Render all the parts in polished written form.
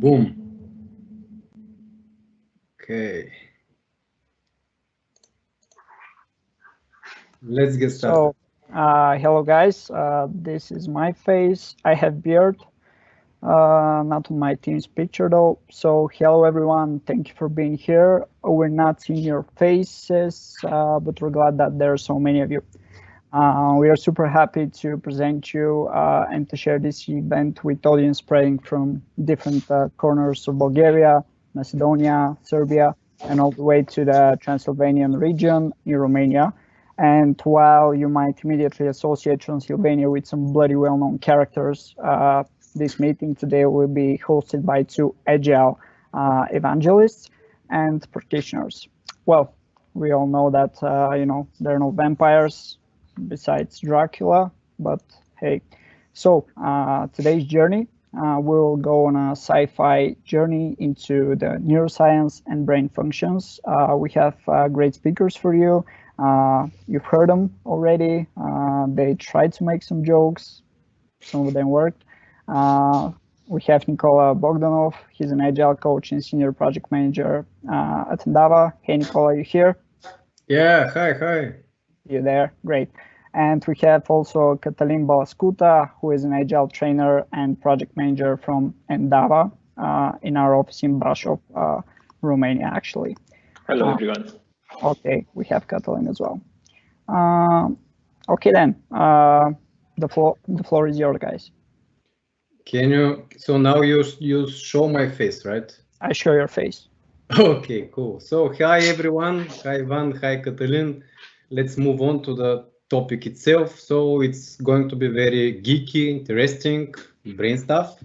Boom. Okay. Let's get started. So, hello guys, this is my face. I have beard, not on my team's picture though. So, hello everyone, thank you for being here. We're not seeing your faces, but we're glad that there are so many of you. We are super happy to present you and to share this event with audience spreading from different corners of Bulgaria, Macedonia, Serbia, and all the way to the Transylvanian region in Romania. And while you might immediately associate Transylvania with some bloody well-known characters, this meeting today will be hosted by two Agile evangelists and practitioners. Well, we all know that, there are no vampires besides Dracula, but hey. So today's journey, we'll go on a sci-fi journey into the neuroscience and brain functions. We have great speakers for you. You've heard them already. They tried to make some jokes. Some of them worked. We have Nikola Bogdanov. He's an Agile coach and senior project manager at Endava. Hey, Nikola, you here? Yeah, hi. You there? Great. And we have also Cătălin Balascuta, who is an Agile trainer and project manager from Endava in our office in Brașov, Romania, actually. Hello, everyone. Okay, we have Cătălin as well. Okay, then, the floor is yours, guys. Can you, so now you show my face, right? I show your face. Okay, cool. So hi everyone, hi Ivan, hi Cătălin. Let's move on to the topic itself. So it's going to be very geeky, interesting, brain stuff.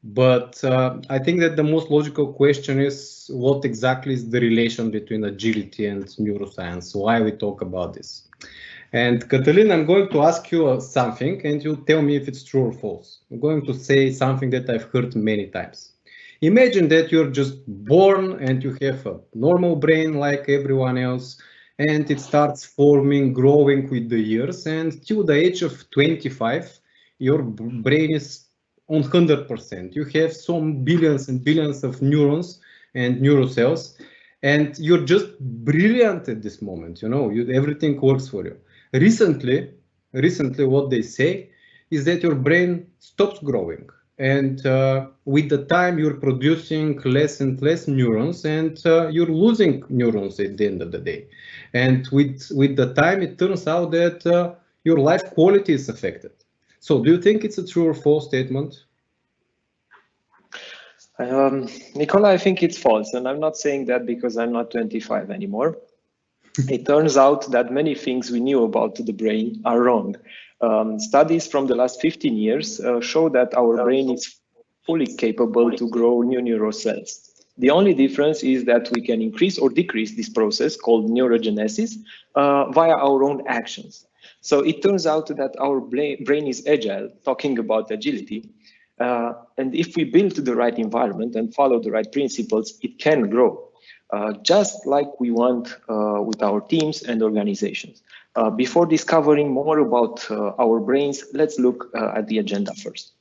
But I think that the most logical question is what exactly is the relation between agility and neuroscience? Why we talk about this? And Cătălin, I'm going to ask you something and you tell me if it's true or false. I'm going to say something that I've heard many times. Imagine that you're just born and you have a normal brain like everyone else, and it starts forming, growing with the years, and till the age of 25, your brain is on 100%. You have some billions and billions of neurons and neurocells, and you're just brilliant at this moment. Everything works for you. Recently, what they say is that your brain stops growing, and with the time you're producing less and less neurons, and you're losing neurons at the end of the day. And with the time, it turns out that your life quality is affected. So do you think it's a true or false statement? Nicola, I think it's false. And I'm not saying that because I'm not 25 anymore. It turns out that many things we knew about the brain are wrong. Studies from the last 15 years show that our brain is fully capable to grow new neural cells. The only difference is that we can increase or decrease this process called neurogenesis via our own actions. So it turns out that our brain is agile, talking about agility. And if we build the right environment and follow the right principles, it can grow, just like we want with our teams and organizations. Before discovering more about our brains, let's look at the agenda first.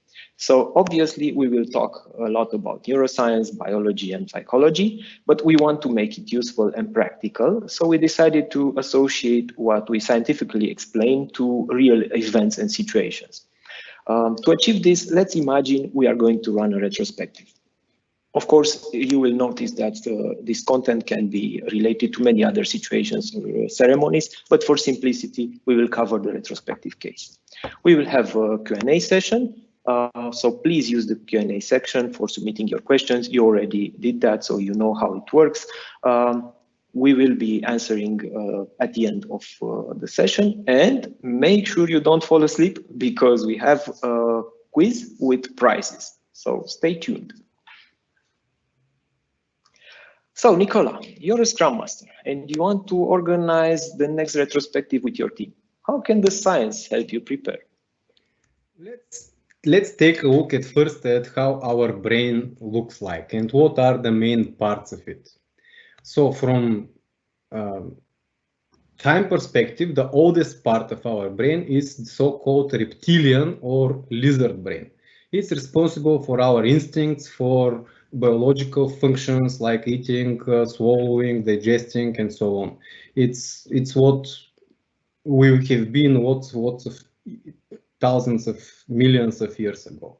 So obviously, we will talk a lot about neuroscience, biology, and psychology, but we want to make it useful and practical. So we decided to associate what we scientifically explain to real events and situations. To achieve this, let's imagine we are going to run a retrospective. Of course, you will notice that this content can be related to many other situations or ceremonies, but for simplicity, we will cover the retrospective case. We will have a Q&A session. So please use the Q&A section for submitting your questions. You already did that, so you know how it works. We will be answering at the end of the session, and make sure you don't fall asleep because we have a quiz with prizes. So stay tuned. So Nicola, you're a Scrum Master and you want to organize the next retrospective with your team. How can the science help you prepare? Let's take a look at first at how our brain looks like and what are the main parts of it. So from time perspective, the oldest part of our brain is the so-called reptilian or lizard brain. It's responsible for our instincts, for biological functions like eating, swallowing, digesting, and so on. It's what we have been lots of thousands of millions of years ago.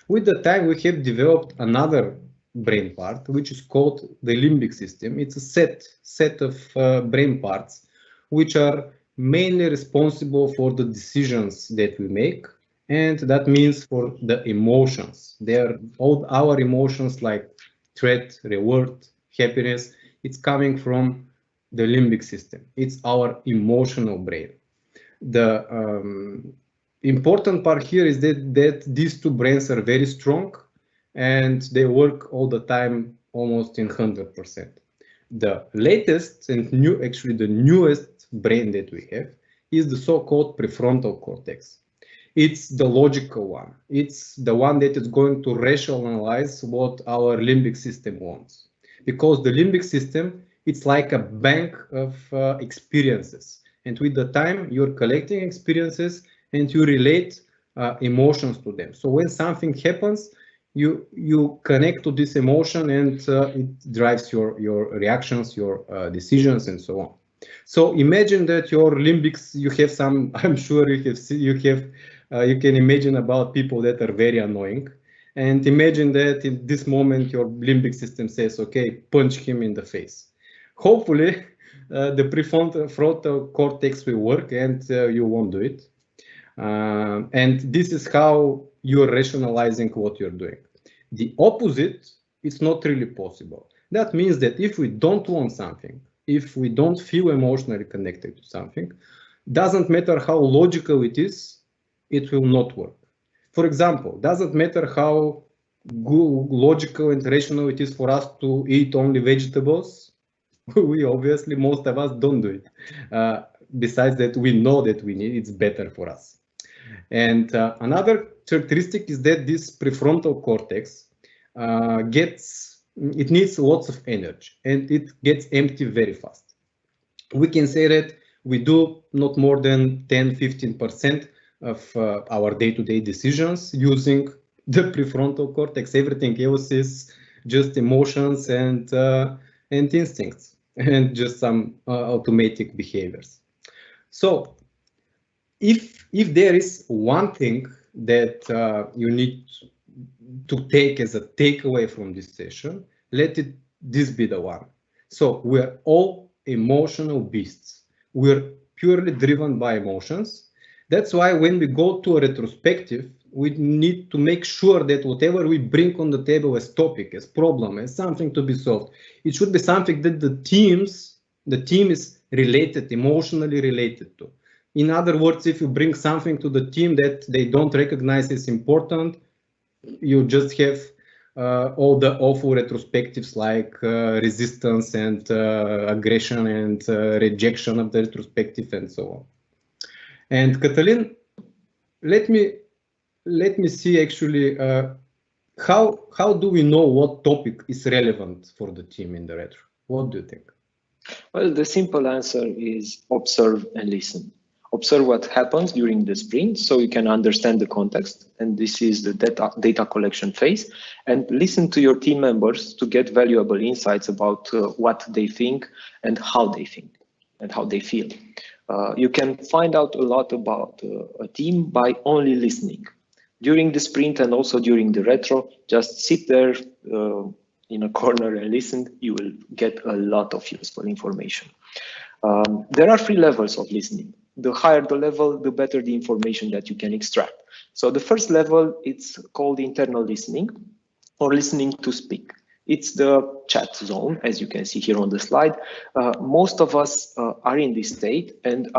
With the time, we have developed another brain part, which is called the limbic system. It's a set of brain parts, which are mainly responsible for the decisions that we make, and that means for the emotions. They are all our emotions like threat, reward, happiness. It's coming from the limbic system. It's our emotional brain. The important part here is that these two brains are very strong and they work all the time almost in 100%. The latest and the newest brain that we have is the so-called prefrontal cortex. It's the logical one. It's the one that is going to rationalize what our limbic system wants. Because the limbic system, it's like a bank of experiences. And with the time, you're collecting experiences and you relate emotions to them. So when something happens, you connect to this emotion and it drives your reactions, your decisions, and so on. So imagine that your limbics, you have some, I'm sure you can imagine about people that are very annoying. And imagine that in this moment, your limbic system says, okay, punch him in the face. Hopefully, the prefrontal cortex will work and you won't do it. And this is how you're rationalizing what you're doing. The opposite is not really possible. That means that if we don't want something, if we don't feel emotionally connected to something, doesn't matter how logical it is, it will not work. For example, doesn't matter how logical and rational it is for us to eat only vegetables. We obviously, most of us don't do it. Besides that, we know that it's better for us. And another characteristic is that this prefrontal cortex it needs lots of energy and it gets empty very fast. We can say that we do not more than 10-15% of our day-to-day decisions using the prefrontal cortex. Everything else is just emotions and instincts and just some automatic behaviors. So if there is one thing that you need to take as a takeaway from this session, this be the one. So we're all emotional beasts. We're purely driven by emotions. That's why when we go to a retrospective, we need to make sure that whatever we bring on the table as topic, as problem, as something to be solved, it should be something that the team is related, emotionally related to. In other words, if you bring something to the team that they don't recognize as important, you just have all the awful retrospectives like resistance and aggression and rejection of the retrospective and so on. And Katalin, let me see actually how do we know what topic is relevant for the team in the retro? What do you think? Well, the simple answer is observe and listen. Observe what happens during the sprint so you can understand the context. And this is the data collection phase. And listen to your team members to get valuable insights about what they think and how they think and how they feel. You can find out a lot about a team by only listening. During the sprint and also during the retro, just sit there in a corner and listen. You will get a lot of useful information. There are 3 levels of listening. The higher the level, the better the information that you can extract. So the first level, it's called internal listening or listening to speak. It's the chat zone, as you can see here on the slide. Most of us are in this state and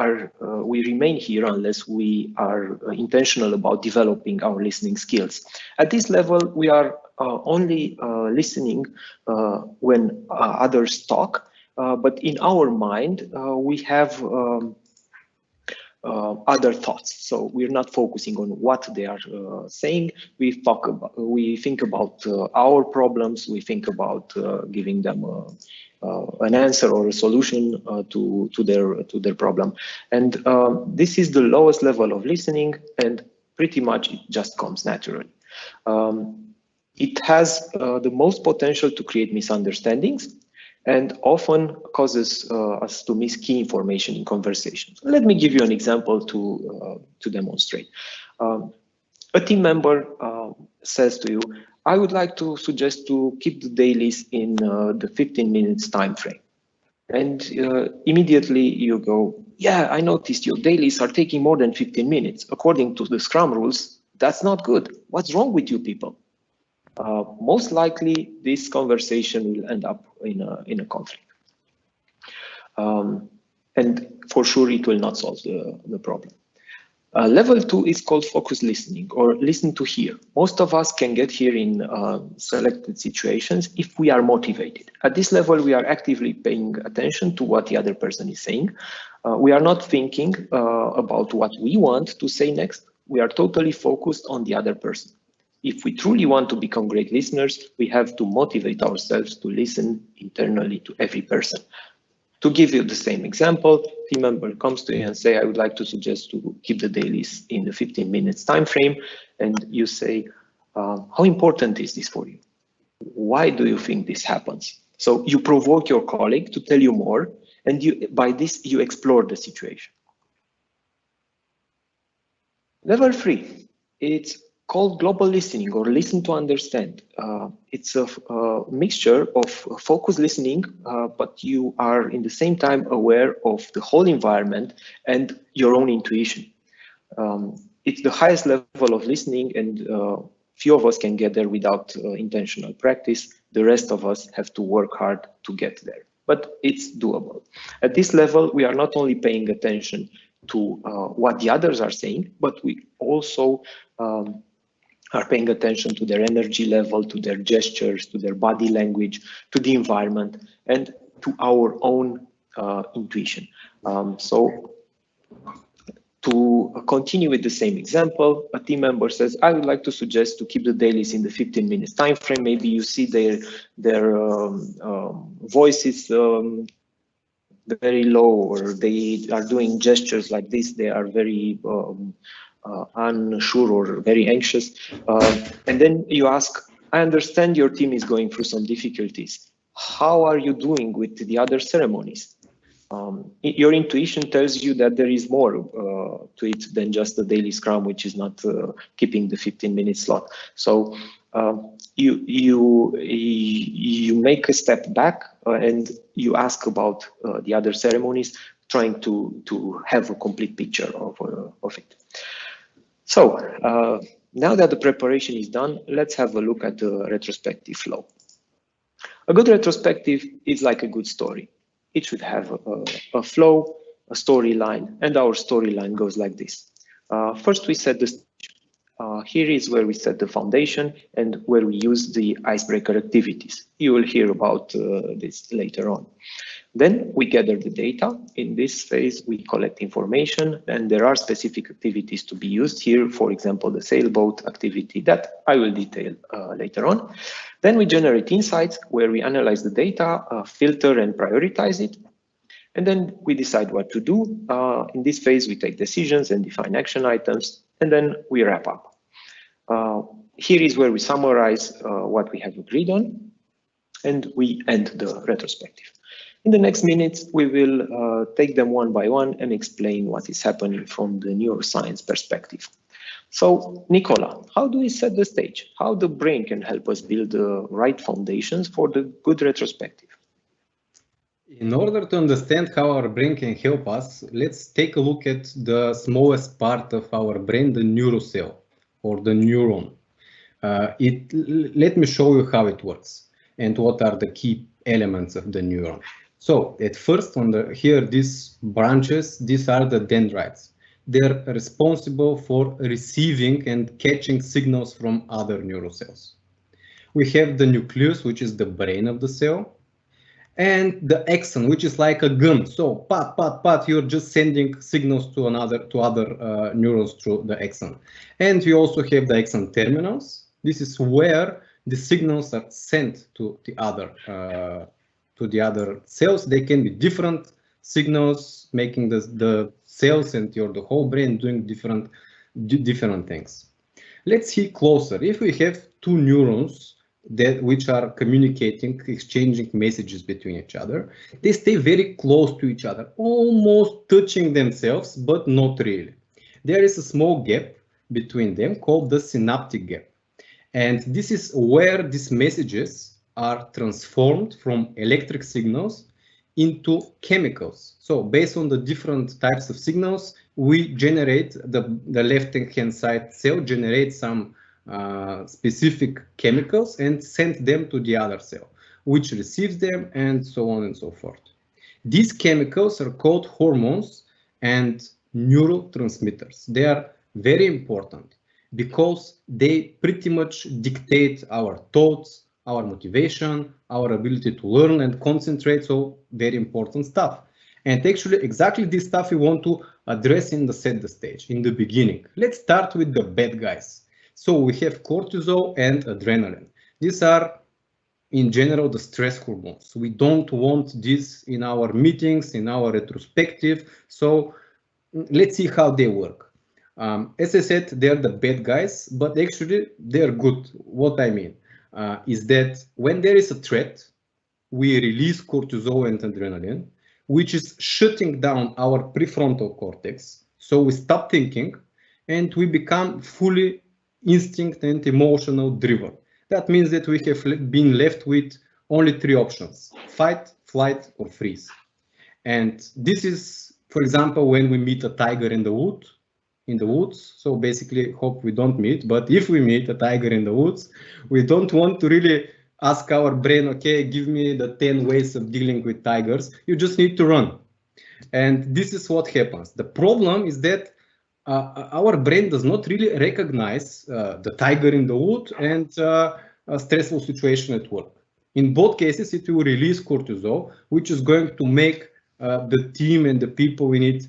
we remain here unless we are intentional about developing our listening skills. At this level, we are only listening when others talk, but in our mind, we have other thoughts. So we're not focusing on what they are saying. We think about our problems. We think about giving them an answer or a solution to their problem. And this is the lowest level of listening, and pretty much it just comes naturally. It has the most potential to create misunderstandings and often causes us to miss key information in conversations. Let me give you an example to demonstrate. A team member says to you, I would like to suggest to keep the dailies in the 15 minutes time frame. And immediately you go, yeah, I noticed your dailies are taking more than 15 minutes. According to the Scrum rules, that's not good. What's wrong with you people? Most likely, this conversation will end up in a conflict. And for sure, it will not solve the problem. Level 2 is called focused listening, or listen to hear. Most of us can get here in selected situations if we are motivated. At this level, we are actively paying attention to what the other person is saying. We are not thinking about what we want to say next. We are totally focused on the other person. If we truly want to become great listeners, we have to motivate ourselves to listen internally to every person. To give you the same example, team member comes to you and say, I would like to suggest to keep the dailies in the 15 minutes time frame. And you say, how important is this for you? Why do you think this happens? So you provoke your colleague to tell you more, and by this you explore the situation. Level 3, it's called global listening, or listen to understand. It's a mixture of focused listening, but you are in the same time aware of the whole environment and your own intuition. It's the highest level of listening, and few of us can get there without intentional practice. The rest of us have to work hard to get there, but it's doable. At this level, we are not only paying attention to what the others are saying, but we also are paying attention to their energy level, to their gestures, to their body language, to the environment, and to our own intuition. So to continue with the same example, a team member says, I would like to suggest to keep the dailies in the 15 minutes time frame. Maybe you see their voices very low, or they are doing gestures like this. They are very unsure or very anxious. And then you ask, I understand your team is going through some difficulties. How are you doing with the other ceremonies? Your intuition tells you that there is more to it than just the daily scrum, which is not keeping the 15-minute slot. So you make a step back and you ask about the other ceremonies, trying to have a complete picture of it. So now that the preparation is done, let's have a look at the retrospective flow. A good retrospective is like a good story. It should have a flow, a storyline, and our storyline goes like this. First, we set the stage. Here is where we set the foundation and where we use the icebreaker activities. You will hear about this later on. Then we gather the data. In this phase, we collect information, and there are specific activities to be used here. For example, the sailboat activity that I will detail later on. Then we generate insights where we analyze the data, filter and prioritize it. And then we decide what to do. In this phase, we take decisions and define action items, and then we wrap up. Here is where we summarize what we have agreed on, and we end the retrospective. In the next minutes, we will take them one by one and explain what is happening from the neuroscience perspective. So, Nicola, how do we set the stage? How the brain can help us build the right foundations for the good retrospective? In order to understand how our brain can help us, let's take a look at the smallest part of our brain, the neurocell, or the neuron. Let me show you how it works and what are the key elements of the neuron. So at first, here, these branches, these are the dendrites. They're responsible for receiving and catching signals from other neurocells. We have the nucleus, which is the brain of the cell, and the axon, which is like a gun. So pat, pat, pat, you're just sending signals to other neurons through the axon. And we also have the axon terminals. This is where the signals are sent to the other cells. They can be different signals, making the cells and the whole brain doing different things. Let's see closer. If we have two neurons which are communicating, exchanging messages between each other. They stay very close to each other, almost touching themselves, but not really. There is a small gap between them called the synaptic gap. And this is where these messages are transformed from electric signals into chemicals. So based on the different types of signals, we generate, the left-hand side cell generates some specific chemicals and send them to the other cell, which receives them, and so on and so forth. These chemicals are called hormones and neurotransmitters. They are very important because they pretty much dictate our thoughts, our motivation, our ability to learn and concentrate, so very important stuff. And actually exactly this stuff we want to address in the set the stage, in the beginning. Let's start with the bad guys. So we have cortisol and adrenaline. These are in general the stress hormones. We don't want this in our meetings, in our retrospective. So let's see how they work. As I said, they're the bad guys, but actually they're good. What I mean is that when there is a threat, we release cortisol and adrenaline, which is shutting down our prefrontal cortex. So we stop thinking and we become fully instinct and emotional driven. That means that we have been left with only three options: fight, flight, or freeze. And this is, for example, when we meet a tiger in the woods. So basically, hope we don't meet, but if we meet a tiger in the woods, we don't want to really ask our brain, okay, give me the 10 ways of dealing with tigers. You just need to run. And this is what happens. The problem is that our brain does not really recognize the tiger in the wood and a stressful situation at work. In both cases, it will release cortisol, which is going to make the team and the people in it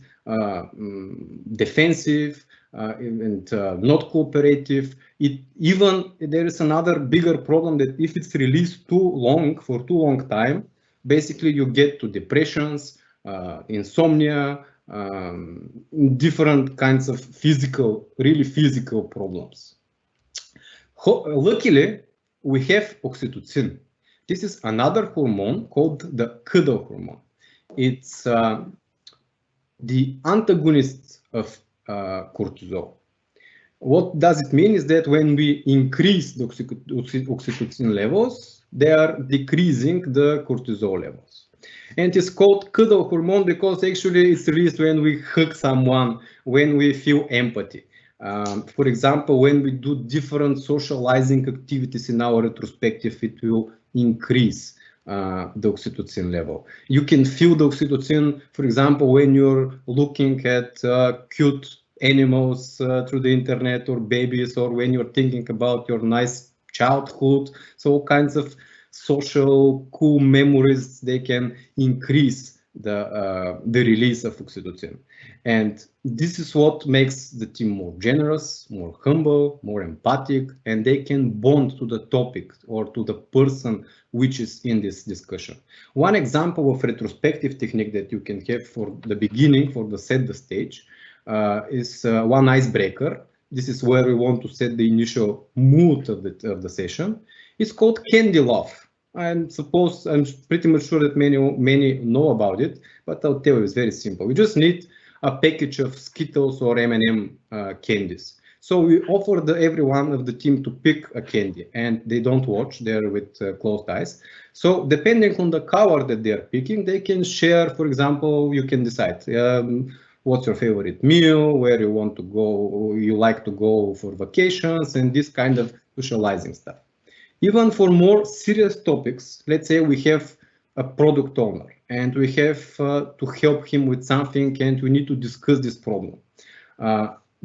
defensive and not cooperative. There is another bigger problem that if it's released for too long time, basically you get to depressions, insomnia, different kinds of really physical problems. Luckily, we have oxytocin. This is another hormone called the cuddle hormone. It's the antagonist of cortisol. What does it mean is that when we increase the oxytocin levels, they are decreasing the cortisol levels. And it's called cuddle hormone because actually it's released when we hug someone, when we feel empathy. For example, when we do different socializing activities in our retrospective, it will increase the oxytocin level. You can feel the oxytocin, for example, when you're looking at cute animals through the internet, or babies, or when you're thinking about your nice childhood. So all kinds of social cool memories, they can increase the release of oxytocin. And this is what makes the team more generous, more humble, more empathic, and they can bond to the topic or to the person which is in this discussion. One example of retrospective technique that you can have for the beginning, for the set the stage, is one icebreaker. This is where we want to set the initial mood of the session. It's called candy laugh. I'm pretty much sure that many know about it, but I'll tell you, it's very simple. We just need a package of Skittles or M&M candies. So we offer everyone of the team to pick a candy, and they don't watch, they're with closed eyes. So depending on the color that they're picking, they can share. For example, you can decide what's your favorite meal, where you want to go, you like to go for vacations, and this kind of socializing stuff. Even for more serious topics, let's say we have a product owner and we have to help him with something and we need to discuss this problem.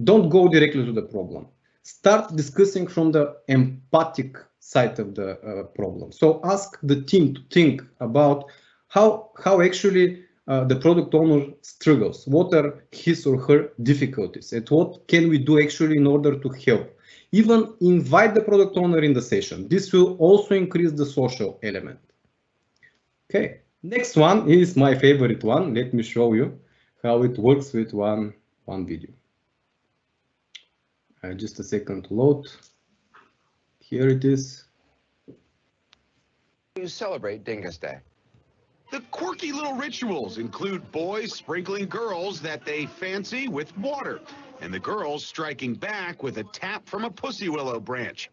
Don't go directly to the problem. Start discussing from the empathic side of the problem. So ask the team to think about how actually the product owner struggles. What are his or her difficulties, and what can we do actually in order to help? Even invite the product owner in the session. This will also increase the social element. Okay, next one is my favorite one. Let me show you how it works with one video. Just a second to load. Here it is. To celebrate Dingus Day. The quirky little rituals include boys sprinkling girls that they fancy with water, and the girls striking back with a tap from a pussy willow branch.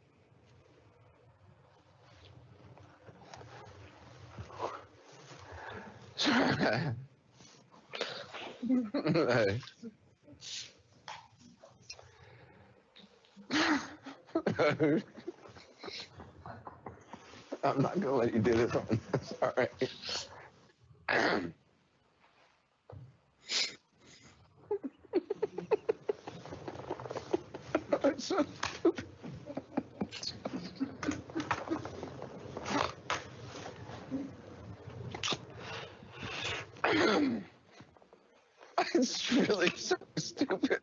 I'm not gonna let you do this one. All right. It's so stupid. It's really so stupid.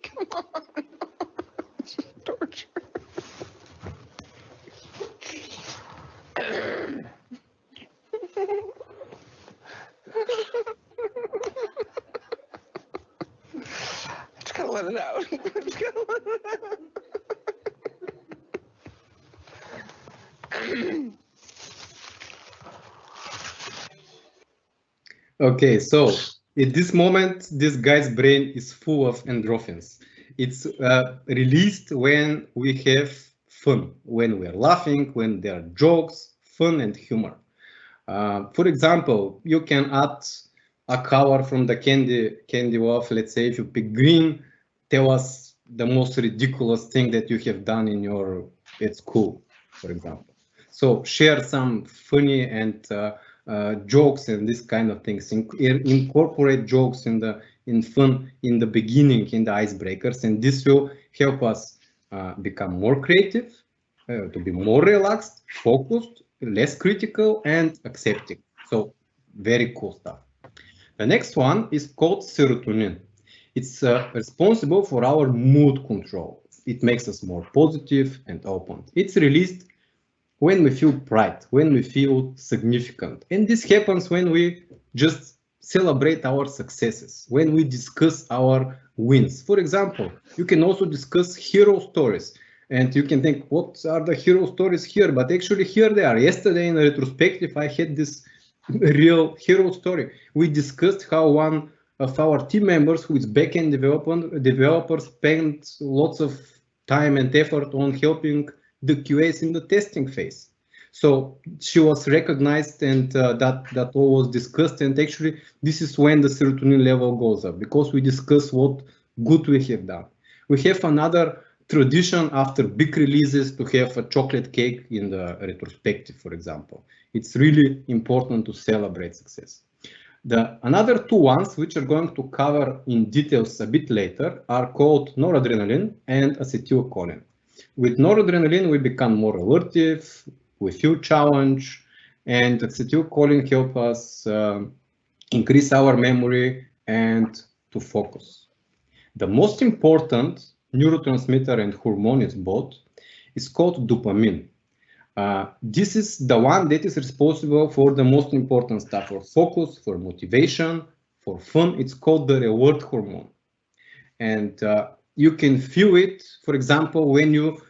Come on. It's torture. Just gotta let it out. Just gotta let it out. Okay, so at this moment, this guy's brain is full of endorphins. It's released when we have fun, when we're laughing, when there are jokes, fun and humor. For example, you can add a color from the candy wolf. Let's say if you pick green, tell us the most ridiculous thing that you have done at school, for example. So share some funny and jokes and this kind of things. Incorporate jokes in fun in the beginning, in the icebreakers, and this will help us become more creative, to be more relaxed, focused, less critical, and accepting. So very cool stuff. The next one is called serotonin. It's responsible for our mood control. It makes us more positive and open. It's released when we feel pride, when we feel significant. And this happens when we just celebrate our successes, when we discuss our wins. For example, you can also discuss hero stories. And you can think, what are the hero stories here? But actually here they are. Yesterday in a retrospective, I had this real hero story. We discussed how one of our team members, who is backend developer, spent lots of time and effort on helping the QAs in the testing phase. So she was recognized, and that all was discussed. And actually, this is when the serotonin level goes up, because we discuss what good we have done. We have another tradition after big releases to have a chocolate cake in the retrospective, for example. It's really important to celebrate success. Another two ones, which are going to cover in details a bit later, are called noradrenaline and acetylcholine. With noradrenaline, we become more alertive, we feel challenge, and acetylcholine help us increase our memory and to focus. The most important neurotransmitter and hormone is both. It's called dopamine. This is the one that is responsible for the most important stuff, for focus, for motivation, for fun. It's called the reward hormone. And you can feel it, for example, when you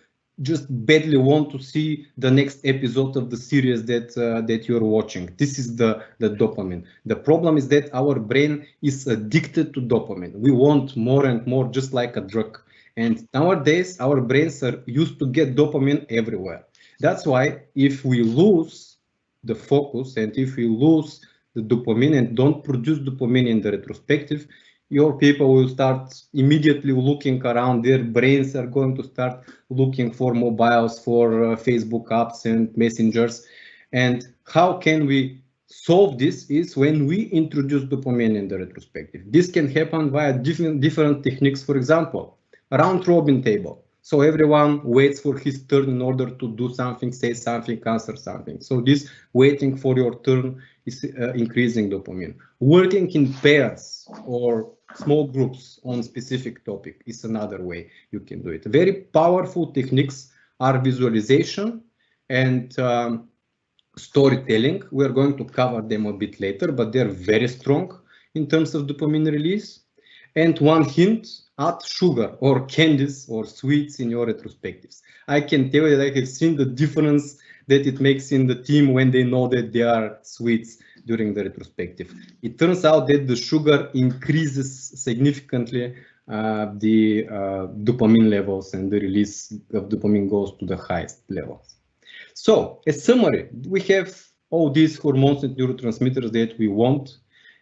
just badly want to see the next episode of the series that you're watching. This is the dopamine. The problem is that our brain is addicted to dopamine. We want more and more, just like a drug. And nowadays, our brains are used to get dopamine everywhere. That's why if we lose the focus and if we lose the dopamine and don't produce dopamine in the retrospective, your people will start immediately looking around. Their brains are going to start looking for mobiles, for Facebook apps and messengers. And how can we solve this is when we introduce dopamine in the retrospective. This can happen via different techniques. For example, round robin table. So everyone waits for his turn in order to do something, say something, answer something. So this waiting for your turn is increasing dopamine. Working in pairs or small groups on specific topic is another way you can do it. Very powerful techniques are visualization and storytelling. We're going to cover them a bit later, but they're very strong. in terms of dopamine release. And one hint, add sugar or candies or sweets in your retrospectives. I can tell you that I have seen the difference that it makes in the team when they know that there are sweets during the retrospective. It turns out that the sugar increases significantly the dopamine levels, and the release of dopamine goes to the highest levels. So, a summary, we have all these hormones and neurotransmitters that we want,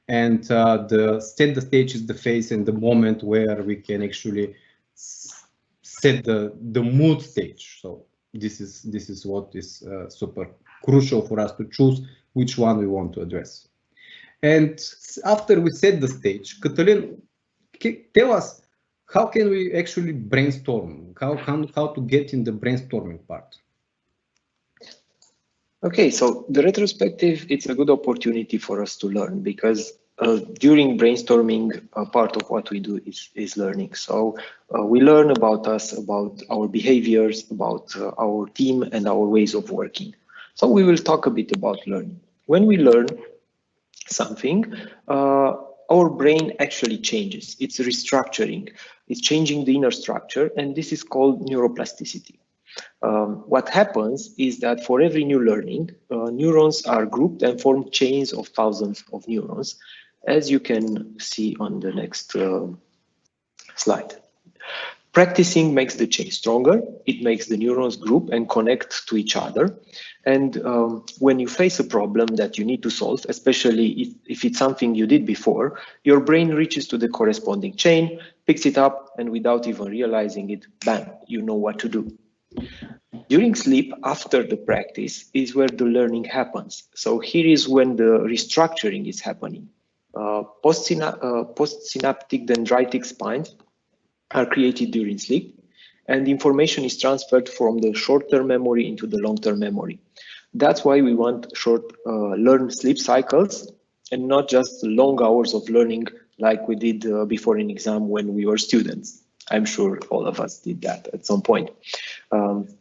and the set the stage is the phase and the moment where we can actually set the mood stage. So this is what is super crucial for us to choose which one we want to address. And after we set the stage, Cătălin, tell us, how can we actually brainstorm? How to get in the brainstorming part? Okay, so the retrospective, it's a good opportunity for us to learn, because during brainstorming, part of what we do is learning. So we learn about us, about our behaviors, about our team and our ways of working. So we will talk a bit about learning. When we learn something, our brain actually changes. It's restructuring. It's changing the inner structure, and this is called neuroplasticity. What happens is that for every new learning, neurons are grouped and form chains of thousands of neurons, as you can see on the next slide. Practicing makes the chain stronger. It makes the neurons group and connect to each other. And when you face a problem that you need to solve, especially if it's something you did before, your brain reaches to the corresponding chain, picks it up, and without even realizing it, bam, you know what to do. During sleep, after the practice, is where the learning happens. So here is when the restructuring is happening. Postsynaptic dendritic spines are created during sleep, and information is transferred from the short-term memory into the long-term memory. That's why we want short learn sleep cycles, and not just long hours of learning like we did before an exam when we were students. I'm sure all of us did that at some point.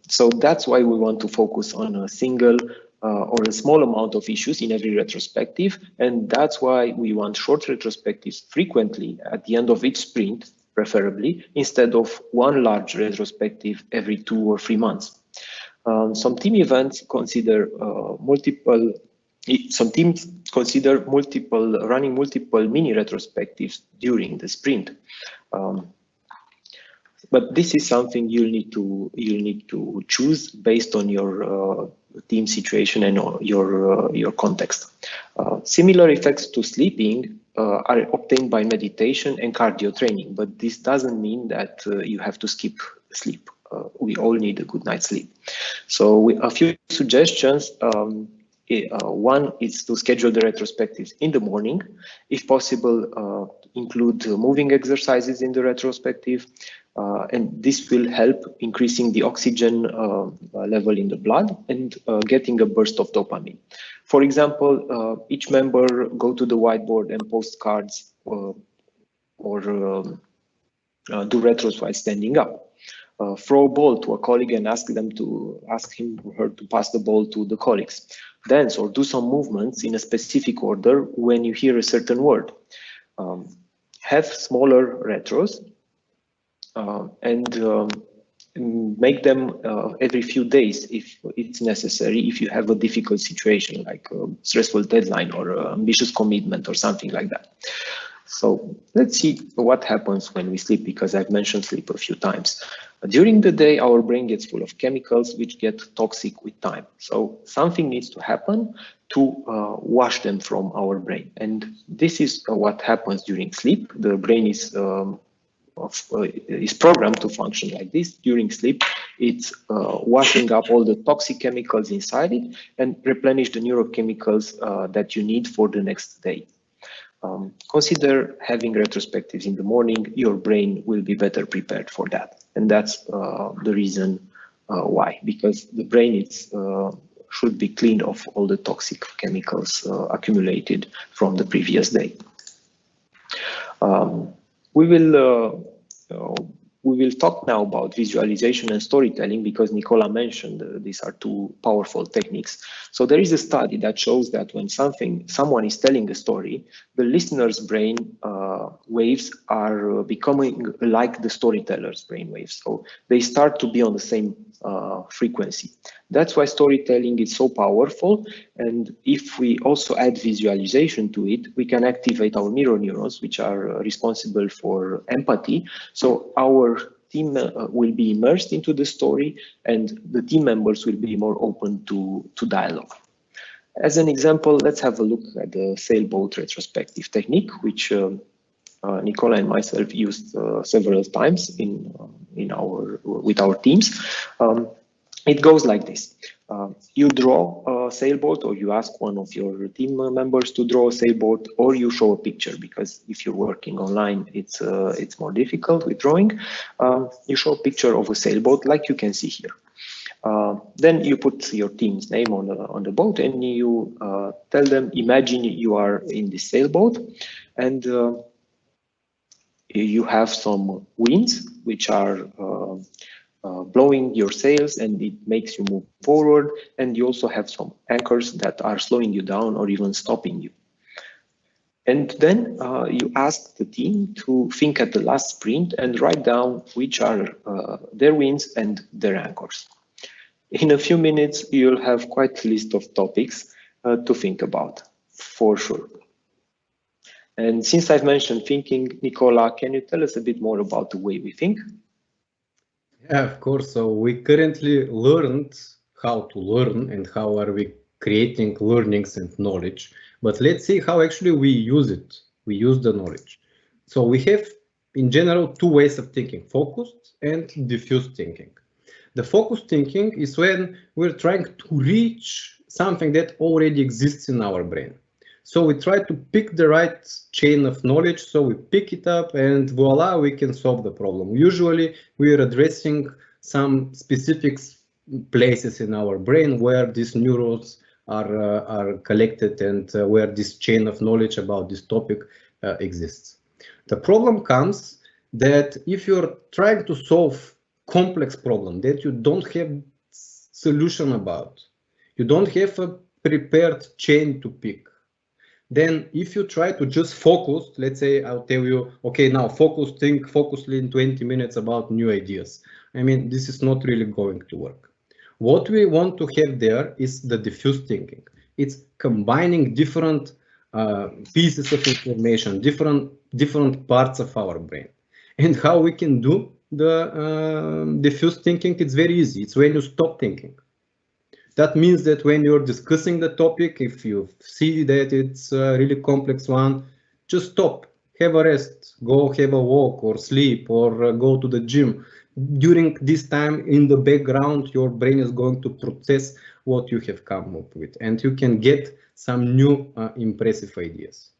So that's why we want to focus on a single or a small amount of issues in every retrospective. And that's why we want short retrospectives frequently at the end of each sprint, preferably, instead of one large retrospective every 2 or 3 months. Some team events consider some teams consider running multiple mini retrospectives during the sprint. But this is something you'll need to choose based on your team situation and your context. Similar effects to sleeping are obtained by meditation and cardio training, but this doesn't mean that you have to skip sleep. We all need a good night's sleep. So a few suggestions. One is to schedule the retrospectives in the morning. If possible, include moving exercises in the retrospective, and this will help increasing the oxygen level in the blood and getting a burst of dopamine. For example, each member go to the whiteboard and post cards or do retros while standing up. Throw a ball to a colleague and ask him or her to pass the ball to the colleagues. Dance or do some movements in a specific order when you hear a certain word. Have smaller retros and make them every few days if it's necessary, if you have a difficult situation like a stressful deadline or an ambitious commitment or something like that. So let's see what happens when we sleep, because I've mentioned sleep a few times. During the day, our brain gets full of chemicals which get toxic with time. So something needs to happen to wash them from our brain. And this is what happens during sleep. The brain is programmed to function like this. During sleep, it's washing up all the toxic chemicals inside it and replenish the neurochemicals that you need for the next day. Consider having retrospectives in the morning. Your brain will be better prepared for that. And that's the reason why, because the brain should be cleaned of all the toxic chemicals accumulated from the previous day. We will We will talk now about visualization and storytelling because Nicola mentioned these are two powerful techniques. So there is a study that shows that when someone is telling a story, the listener's brain waves are becoming like the storyteller's brain waves. So they start to be on the same frequency. That's why storytelling is so powerful. And if we also add visualization to it, we can activate our mirror neurons, which are responsible for empathy. So our team will be immersed into the story and the team members will be more open to dialogue. As an example, let's have a look at the sailboat retrospective technique, which Nicola and myself used several times with our teams. It goes like this. You draw a sailboat, or you ask one of your team members to draw a sailboat, or you show a picture, because if you're working online, it's more difficult with drawing. You show a picture of a sailboat like you can see here. Then you put your team's name on the boat, and you tell them, imagine you are in this sailboat, and you have some winds which are blowing your sails, and it makes you move forward, and you also have some anchors that are slowing you down or even stopping you. And then you ask the team to think at the last sprint and write down which are their winds and their anchors. In a few minutes, you'll have quite a list of topics to think about, for sure. And since I've mentioned thinking, Nicola, can you tell us a bit more about the way we think? Yeah, of course. So we currently learned how to learn and how are we creating learnings and knowledge. But let's see how actually we use it. We use the knowledge. So we have, in general, two ways of thinking: focused and diffuse thinking. The focused thinking is when we're trying to reach something that already exists in our brain. So we try to pick the right chain of knowledge, so we pick it up and voila, we can solve the problem. Usually we are addressing some specific places in our brain where these neurons are collected and where this chain of knowledge about this topic exists. The problem comes that if you're trying to solve complex problem that you don't have solution about, you don't have a prepared chain to pick, then if you try to just focus, let's say I'll tell you, okay, now think focusly in 20 minutes about new ideas. I mean, this is not really going to work. What we want to have there is the diffuse thinking. It's combining different pieces of information, different parts of our brain. And how we can do the diffuse thinking, it's very easy. It's when you stop thinking. That means that when you're discussing the topic, if you see that it's a really complex one, just stop, have a rest, go have a walk or sleep or go to the gym. During this time in the background, your brain is going to process what you have come up with, and you can get some new impressive ideas.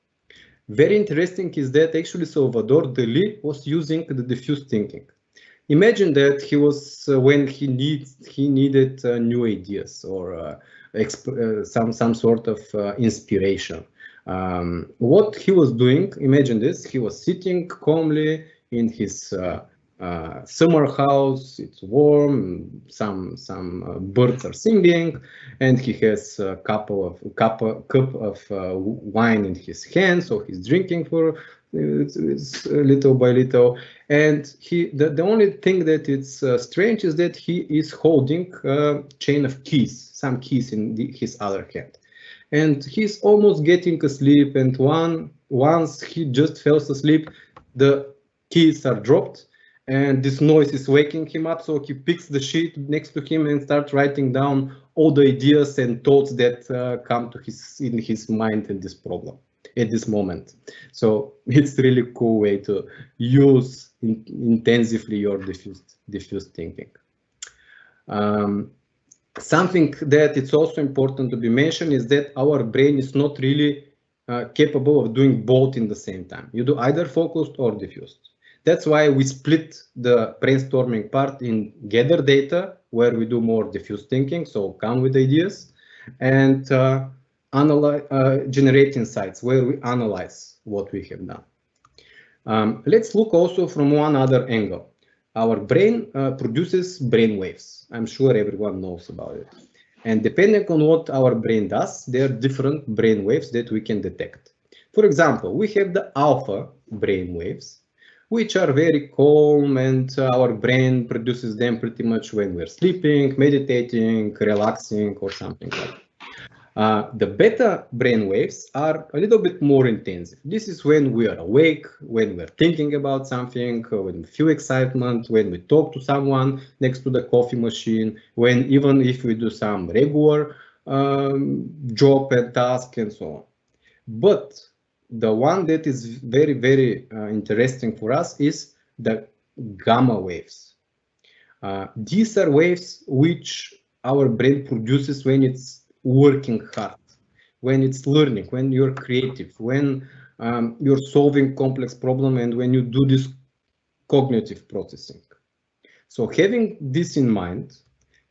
Very interesting is that actually Salvador Dali was using the diffuse thinking. Imagine that he was when he needed new ideas or some sort of inspiration. What he was doing, imagine this: he was sitting calmly in his summer house. It's warm. Some birds are singing, and he has a cup of wine in his hand. So he's drinking for little by little, and the only thing that it's strange is that he is holding a chain of keys, some keys in his other hand, and he's almost getting asleep. And once he just fell asleep, the keys are dropped, and this noise is waking him up. So he picks the sheet next to him and starts writing down all the ideas and thoughts that come to in his mind in this problem at this moment. So it's really cool way to use intensively your diffuse thinking. Something that it's also important to be mentioned is that our brain is not really capable of doing both in the same time. You do either focused or diffused. That's why we split the brainstorming part in gather data, where we do more diffuse thinking, so come with ideas, and generate insights, where we analyze what we have done. Let's look also from one other angle. our brain produces brain waves. I'm sure everyone knows about it. And depending on what our brain does, there are different brain waves that we can detect. For example, we have the alpha brain waves, which are very calm, and our brain produces them pretty much when we're sleeping, meditating, relaxing, or something like that. The beta brain waves are a little bit more intensive. This is when we are awake, when we're thinking about something, when we feel excitement, when we talk to someone next to the coffee machine, when even if we do some regular job and task and so on. But the one that is very, very interesting for us is the gamma waves. These are waves which our brain produces when it's working hard, when it's learning, when you're creative, when you're solving complex problem, and when you do this cognitive processing. So having this in mind,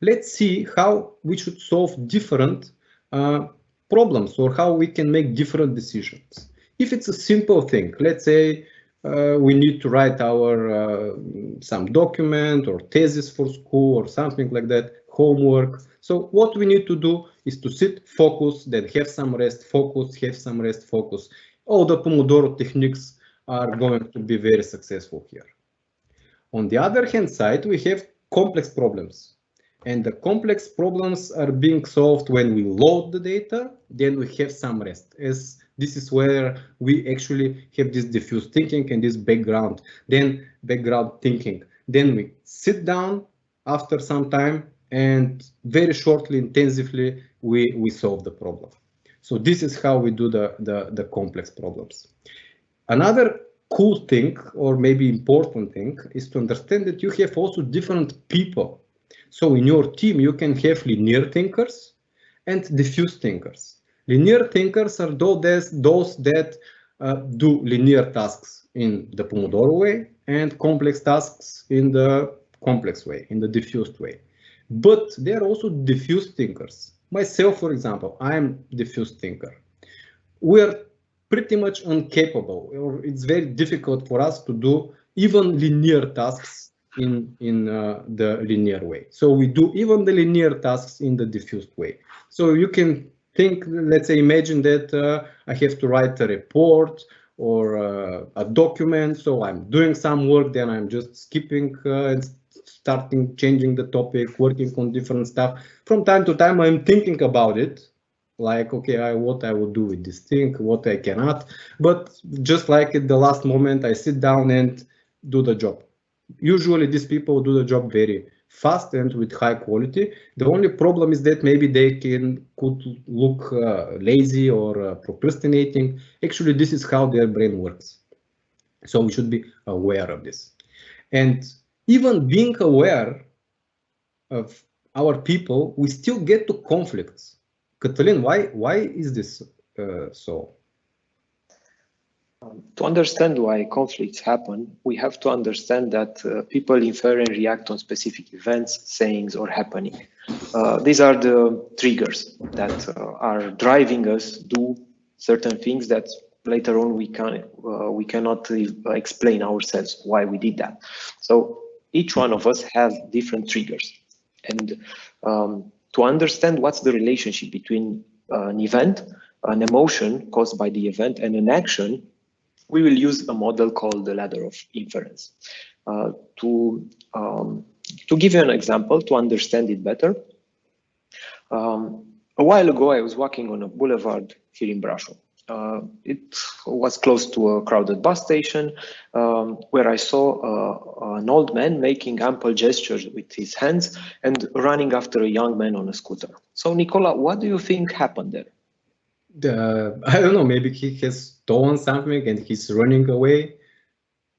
let's see how we should solve different problems, or how we can make different decisions. If it's a simple thing, let's say we need to write our some document or thesis for school or something like that, homework. So what we need to do is to sit, focus, then have some rest, focus, have some rest, focus. All the Pomodoro techniques are going to be very successful here. On the other hand side, we have complex problems. And the complex problems are being solved when we load the data, then we have some rest. As this is where we actually have this diffuse thinking and this background thinking. Then we sit down after some time, and very shortly, intensively, we solve the problem. So this is how we do the complex problems. Another cool thing, or maybe important thing, is to understand that you have also different people. So in your team, you can have linear thinkers and diffuse thinkers. Linear thinkers are those that do linear tasks in the Pomodoro way and complex tasks in the complex way, in the diffused way. But there are also diffuse thinkers. Myself, for example, I'm a diffuse thinker. We're pretty much incapable, or it's very difficult for us to do even linear tasks in the linear way. So we do even the linear tasks in the diffused way. So you can think, let's say, imagine that I have to write a report or a document. So I'm doing some work, then I'm just skipping and starting changing the topic, working on different stuff. From time to time, I'm thinking about it, like, okay, what I will do with this thing, what I cannot. But just like at the last moment, I sit down and do the job. Usually these people do the job very fast and with high quality. The only problem is that maybe they could look lazy or procrastinating. Actually, this is how their brain works. So we should be aware of this. And even being aware of our people, we still get to conflicts. Cătălin, why is this so? To understand why conflicts happen, we have to understand that people infer and react on specific events, sayings, or happening. These are the triggers that are driving us do certain things that later on we cannot explain ourselves why we did that. So each one of us has different triggers, and to understand what's the relationship between an event, an emotion caused by the event, and an action, we will use a model called the ladder of inference. To give you an example, to understand it better, a while ago I was walking on a boulevard here in Brașov. It was close to a crowded bus station where I saw an old man making ample gestures with his hands and running after a young man on a scooter. So, Nicola, what do you think happened there? I don't know, maybe he has stolen something and he's running away.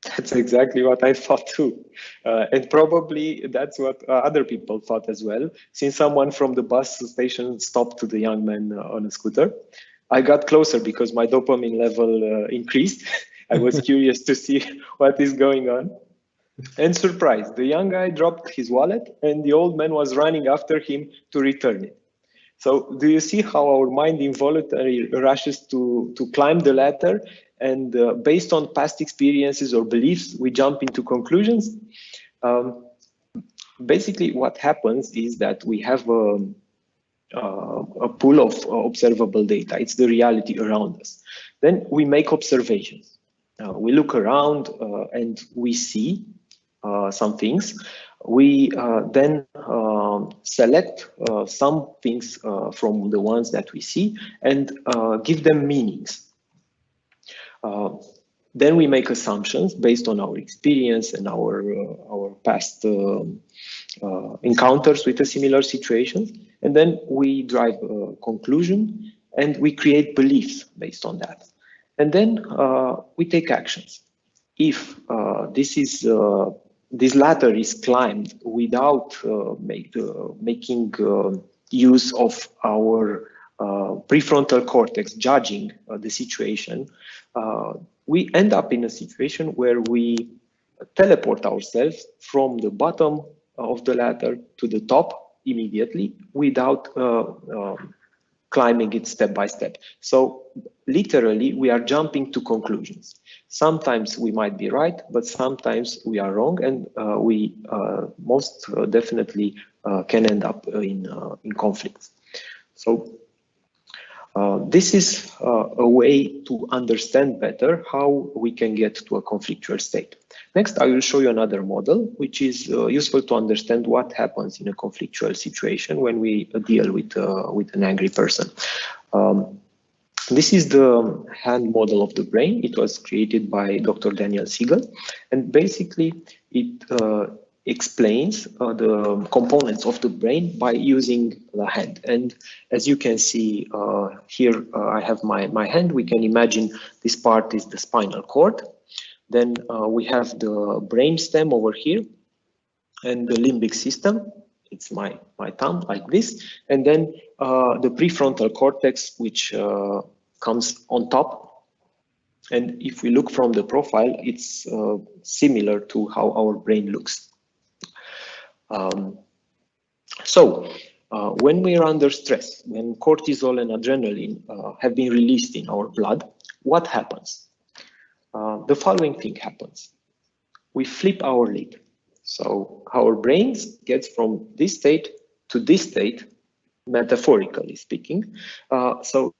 That's exactly what I thought too. And probably that's what other people thought as well, since someone from the bus station stopped the young man on a scooter. I got closer because my dopamine level increased. I was curious to see what is going on. And surprised, the young guy dropped his wallet and the old man was running after him to return it. So do you see how our mind involuntarily rushes to climb the ladder, and based on past experiences or beliefs, we jump into conclusions? Basically, what happens is that we have a pool of observable data. It's the reality around us. Then we make observations. We look around and we see some things. We then select some things from the ones that we see and give them meanings. Then we make assumptions based on our experience and our past encounters with a similar situation, and then we drive a conclusion and we create beliefs based on that. And then we take actions. If this ladder is climbed without making use of our prefrontal cortex judging the situation, we end up in a situation where we teleport ourselves from the bottom of the ladder to the top immediately without climbing it step by step. So literally, we are jumping to conclusions. Sometimes we might be right, but sometimes we are wrong, and we most definitely can end up in conflicts. So this is a way to understand better how we can get to a conflictual state. Next, I will show you another model, which is useful to understand what happens in a conflictual situation when we deal with an angry person. This is the hand model of the brain. It was created by Dr. Daniel Siegel, and basically it explains the components of the brain by using the hand. And as you can see here, I have my hand. We can imagine this part is the spinal cord. Then we have the brain stem over here and the limbic system. It's my thumb like this. And then the prefrontal cortex, which comes on top. And if we look from the profile, it's similar to how our brain looks. When we are under stress, when cortisol and adrenaline have been released in our blood, what happens? The following thing happens. We flip our lid. So our brains gets from this state to this state, metaphorically speaking. So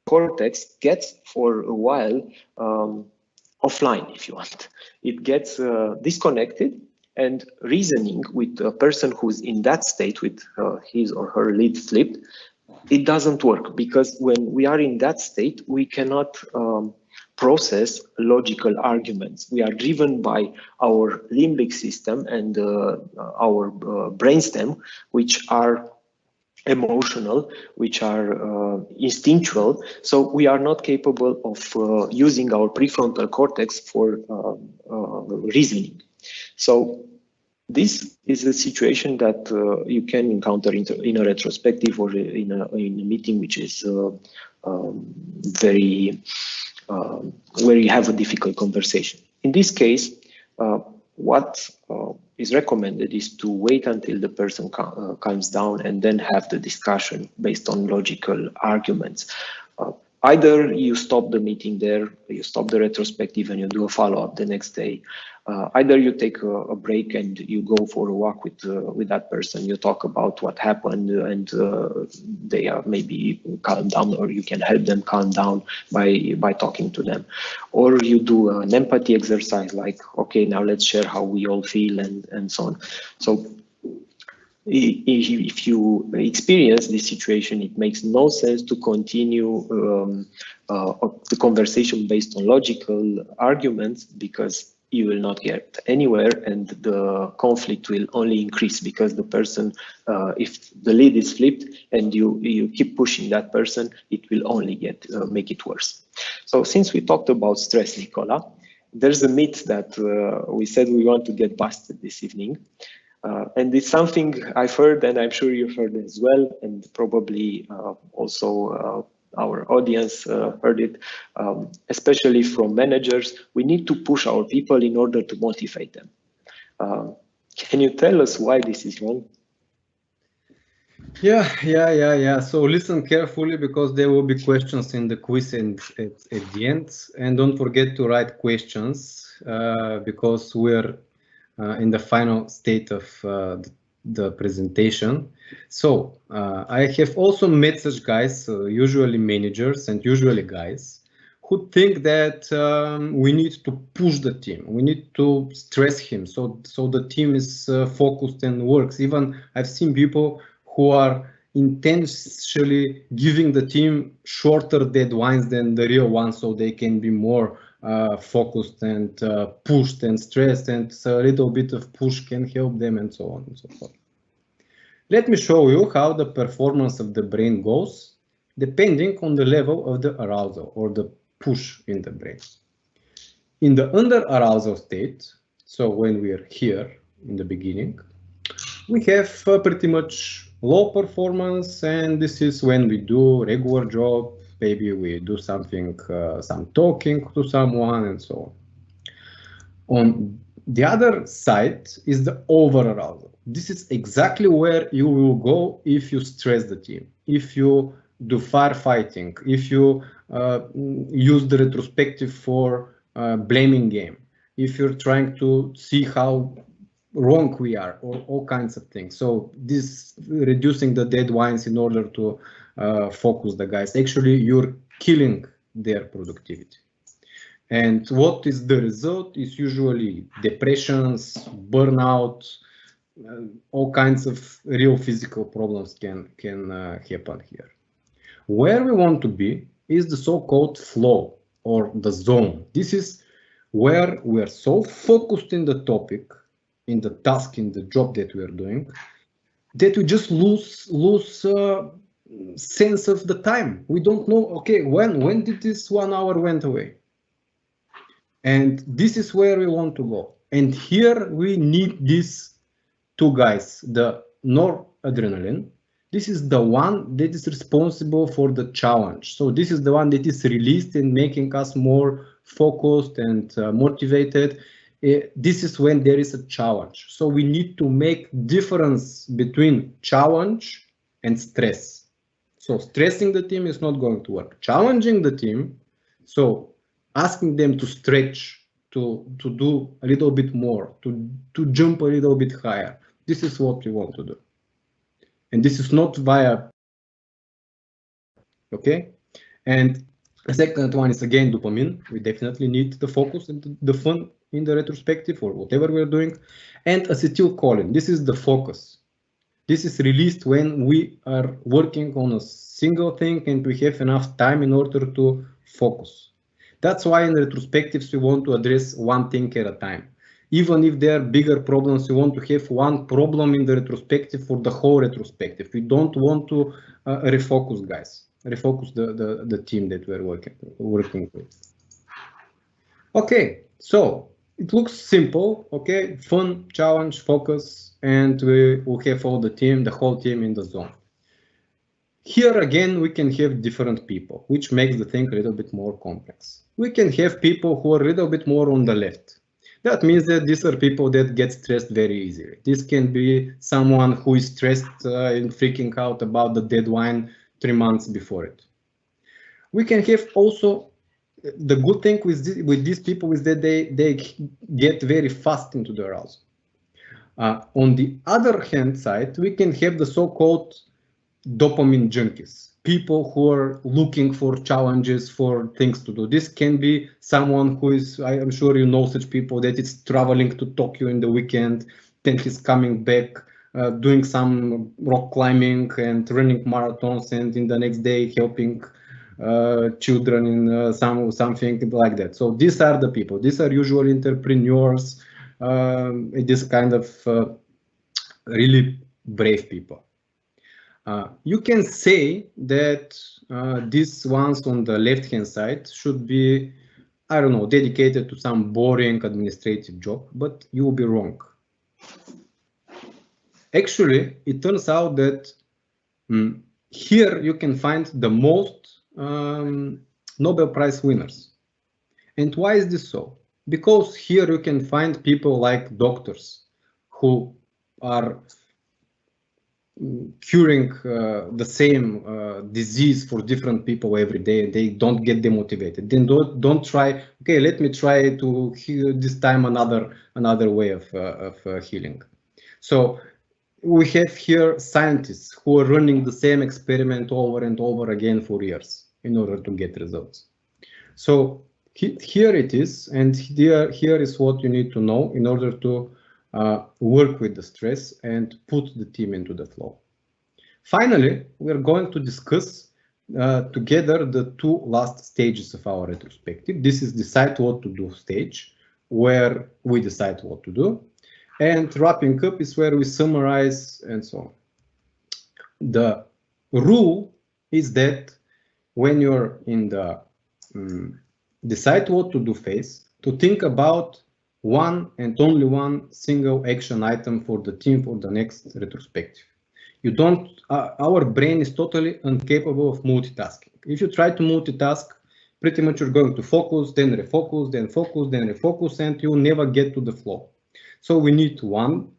cortex gets for a while offline, if you want. It gets disconnected, and reasoning with a person who's in that state with his or her lid flipped, it doesn't work, because when we are in that state, we cannot process logical arguments. We are driven by our limbic system and our brainstem, which are emotional, which are instinctual. So we are not capable of using our prefrontal cortex for reasoning. So this is a situation that you can encounter in a retrospective or in a meeting which is very where you have a difficult conversation. In this case, what is recommended is to wait until the person calms down and then have the discussion based on logical arguments. Either you stop the meeting there, you stop the retrospective and you do a follow-up the next day. Either you take a break and you go for a walk with that person, you talk about what happened and they are maybe calm down, or you can help them calm down by talking to them. Or you do an empathy exercise like, okay, now let's share how we all feel and so on. So if you experience this situation, it makes no sense to continue the conversation based on logical arguments, because you will not get anywhere and the conflict will only increase, because the person, if the lid is flipped and you keep pushing that person, it will only make it worse. So since we talked about stress, Nicola, there's a myth that we said we want to get busted this evening. And it's something I've heard, and I'm sure you've heard as well, and probably also our audience heard it, especially from managers. We need to push our people in order to motivate them. Can you tell us why this is wrong? Yeah. So listen carefully, because there will be questions in the quiz and at the end. And don't forget to write questions, because we're in the final state of the presentation. So I have also met such guys, usually managers and usually guys, who think that we need to push the team, we need to stress him, so the team is focused and works. Even I've seen people who are intentionally giving the team shorter deadlines than the real ones, so they can be more focused and pushed and stressed, and so a little bit of push can help them, and so on and so forth. Let me show you how the performance of the brain goes depending on the level of the arousal or the push in the brain. In the under arousal state, so when we are here in the beginning, we have pretty much low performance, and this is when we do regular job, maybe we do something, some talking to someone and so on. On the other side is the over arousal. This is exactly where you will go if you stress the team, if you do firefighting, if you use the retrospective for blaming game, if you're trying to see how wrong we are, or all kinds of things. So this reducing the deadlines in order to focus the guys, actually you're killing their productivity. And what is the result is usually depressions, burnout, all kinds of real physical problems can happen here. Where we want to be is the so-called flow or the zone. This is where we are so focused in the topic, in the task, in the job that we are doing, that we just lose sense of the time. We don't know, okay, when did this 1 hour went away? And this is where we want to go. And here we need these two guys, the noradrenaline. This is the one that is responsible for the challenge. So this is the one that is released and making us more focused and motivated. This is when there is a challenge. So we need to make difference between challenge and stress. So stressing the team is not going to work. Challenging the team, so asking them to stretch, to do a little bit more, to jump a little bit higher. This is what we want to do. And this is not via, okay? And the second one is again dopamine. We definitely need the focus and the fun in the retrospective or whatever we're doing. And acetylcholine, this is the focus. This is released when we are working on a single thing and we have enough time in order to focus. That's why in retrospectives we want to address one thing at a time. Even if there are bigger problems, we want to have one problem in the retrospective for the whole retrospective. We don't want to refocus, guys. Refocus the team that we're working with. Okay, so it looks simple. Okay, fun, challenge, focus, and we will have all the whole team in the zone. Here again, we can have different people, which makes the thing a little bit more complex. We can have people who are a little bit more on the left. That means that these are people that get stressed very easily. This can be someone who is stressed and freaking out about the deadline 3 months before it. We can have also, the good thing with these people is that they get very fast into the arousal. On the other hand side, we can have the so-called dopamine junkies. People who are looking for challenges, for things to do. This can be someone who is, I am sure you know such people, that is traveling to Tokyo in the weekend, then he's coming back, doing some rock climbing and running marathons, and in the next day helping children in something like that. So these are the people. These are usually entrepreneurs, this kind of really brave people. You can say that these ones on the left-hand side should be, I don't know, dedicated to some boring administrative job, but you will be wrong. Actually, it turns out that here you can find the most Nobel Prize winners. And why is this so? Because here you can find people like doctors who are curing the same disease for different people every day. They don't get demotivated. Then don't try. Okay, let me try to heal this time another way of healing. So we have here scientists who are running the same experiment over and over again for years in order to get results. So here it is, and here is what you need to know in order to work with the stress and put the team into the flow. Finally, we are going to discuss together the two last stages of our retrospective. This is decide what to do stage, where we decide what to do. And wrapping up is where we summarize and so on. The rule is that when you're in the decide what to do phase, to think about one and only one single action item for the team for the next retrospective. You don't, our brain is totally incapable of multitasking. If you try to multitask, pretty much you're going to focus, then refocus, then focus, then refocus, and you'll never get to the flow. So we need one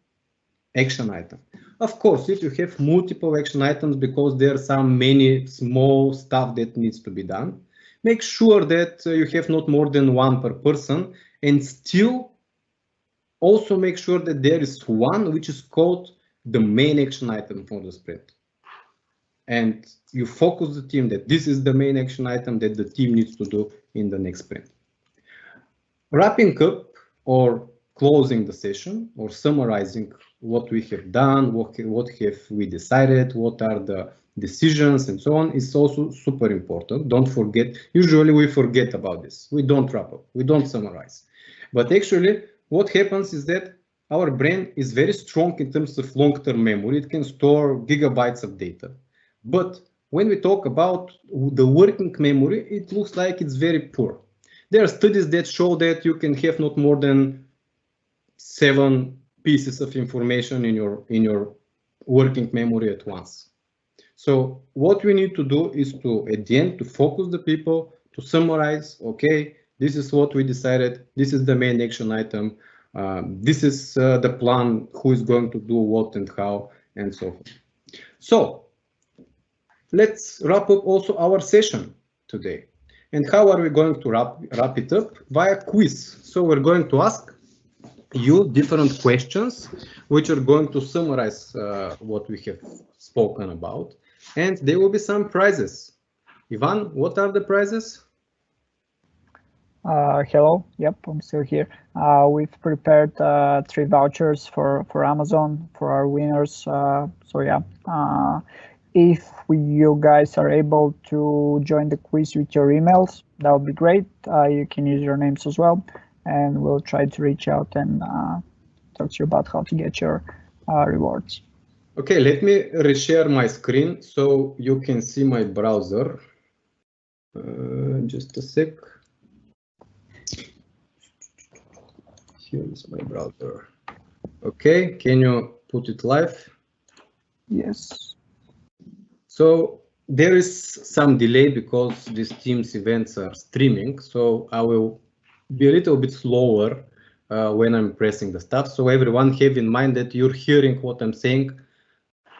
action item. Of course, if you have multiple action items because there are some many small stuff that needs to be done, make sure that you have not more than one per person, and still also make sure that there is one which is called the main action item for the sprint. And you focus the team that this is the main action item that the team needs to do in the next sprint. Wrapping up or closing the session or summarizing what we have done, what have we decided, what are the decisions and so on is also super important. Don't forget, usually we forget about this. We don't wrap up, we don't summarize. But actually what happens is that our brain is very strong in terms of long-term memory. It can store gigabytes of data. But when we talk about the working memory, it looks like it's very poor. There are studies that show that you can have not more than 7 pieces of information in your working memory at once. So what we need to do is to, at the end, to focus the people, to summarize, okay, this is what we decided, this is the main action item, this is the plan, who is going to do what and how, and so forth. So let's wrap up also our session today. And how are we going to wrap it up? Via quiz. So we're going to ask you different questions, which are going to summarize what we have spoken about. And there will be some prizes. Ivan, what are the prizes? Hello, yep, I'm still here. We've prepared 3 vouchers for Amazon for our winners. So yeah, if you guys are able to join the quiz with your emails, that would be great. You can use your names as well, and we'll try to reach out and talk to you about how to get your rewards. Okay, let me reshare my screen so you can see my browser. Just a sec. Here is my browser. Okay, can you put it live? Yes. So there is some delay because these Teams events are streaming, so I will be a little bit slower when I'm pressing the stuff. So everyone have in mind that you're hearing what I'm saying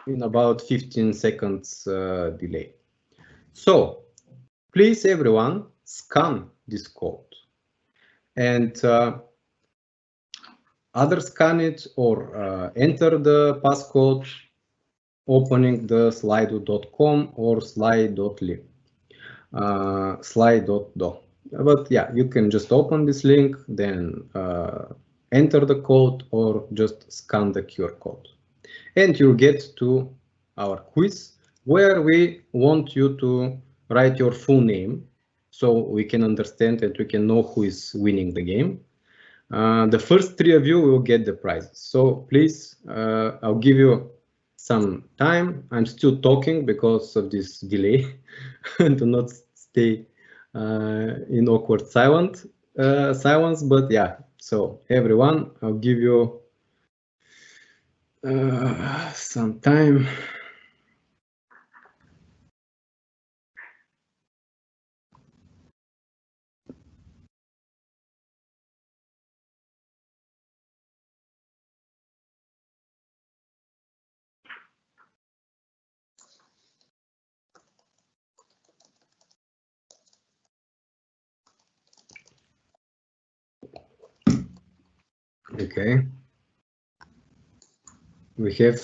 in about 15 seconds delay. So please everyone scan this code and either scan it or enter the passcode opening the slido.com or slide.ly, slide.do. But yeah, you can just open this link, then enter the code or just scan the QR code. And you'll get to our quiz where we want you to write your full name so we can understand and we can know who is winning the game. The first 3 of you will get the prizes. So please, I'll give you some time. I'm still talking because of this delay and to not stay in awkward silence. But yeah, so everyone, I'll give you some time. Okay. We have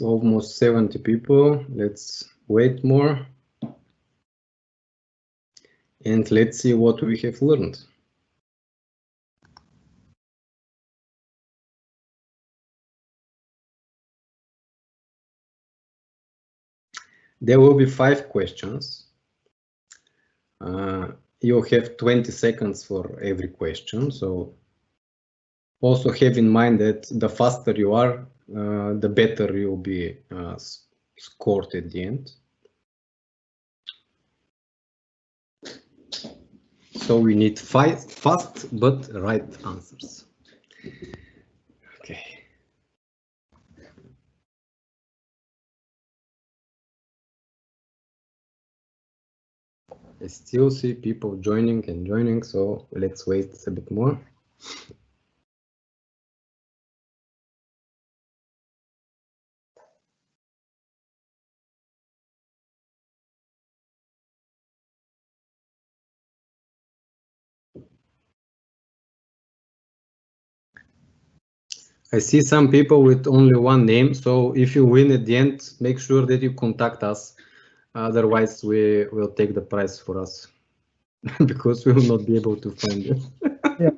almost 70 people. Let's wait more. And let's see what we have learned. There will be 5 questions. You have 20 seconds for every question. So also have in mind that the faster you are, the better you'll be scored at the end. So we need fast but right answers. Okay. I still see people joining and joining, so let's wait a bit more. I see some people with only one name, so if you win at the end, make sure that you contact us. Otherwise, we will take the prize for us because we will not be able to find it. Yeah.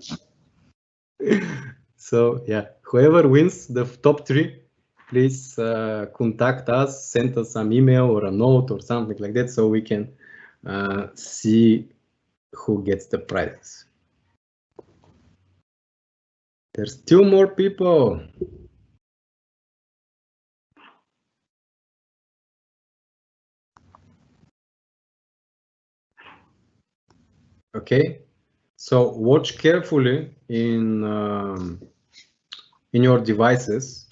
So yeah, whoever wins the top 3, please contact us, send us some email or a note or something like that, so we can see who gets the prizes. There's 2 more people. Okay, so watch carefully in your devices,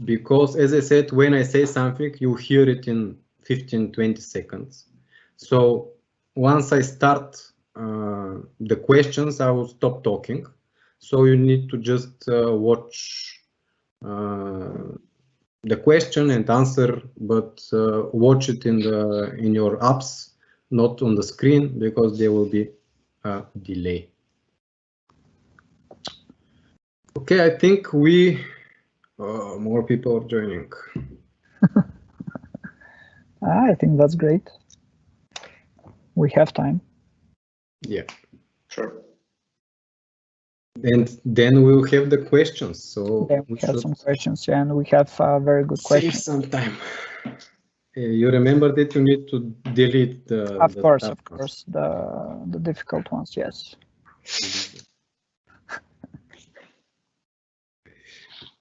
because as I said, when I say something, you hear it in 15-20 seconds. So once I start the questions, I will stop talking. So you need to just watch the question and answer, but watch it in your apps, not on the screen, because there will be a delay. Okay, I think more people are joining. I think that's great. We have time. Yeah. Sure. And then we'll have the questions. So Then we have some questions, and we have very good save questions. some time. You remember that you need to delete the. Of course, the difficult ones, yes.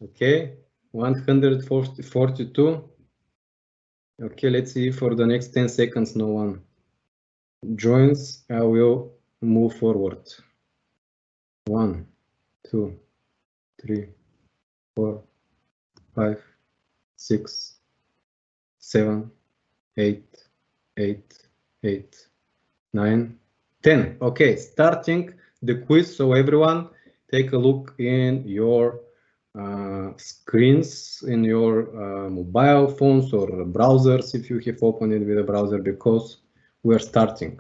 Okay, 142. Okay, let's see, for the next 10 seconds, no one joins. I will move forward. 1, 2, 3, 4, 5, 6, 7, 8, 9, 10. Okay, starting the quiz. So everyone, take a look in your screens, in your mobile phones or browsers, if you have opened it with a browser, because we are starting.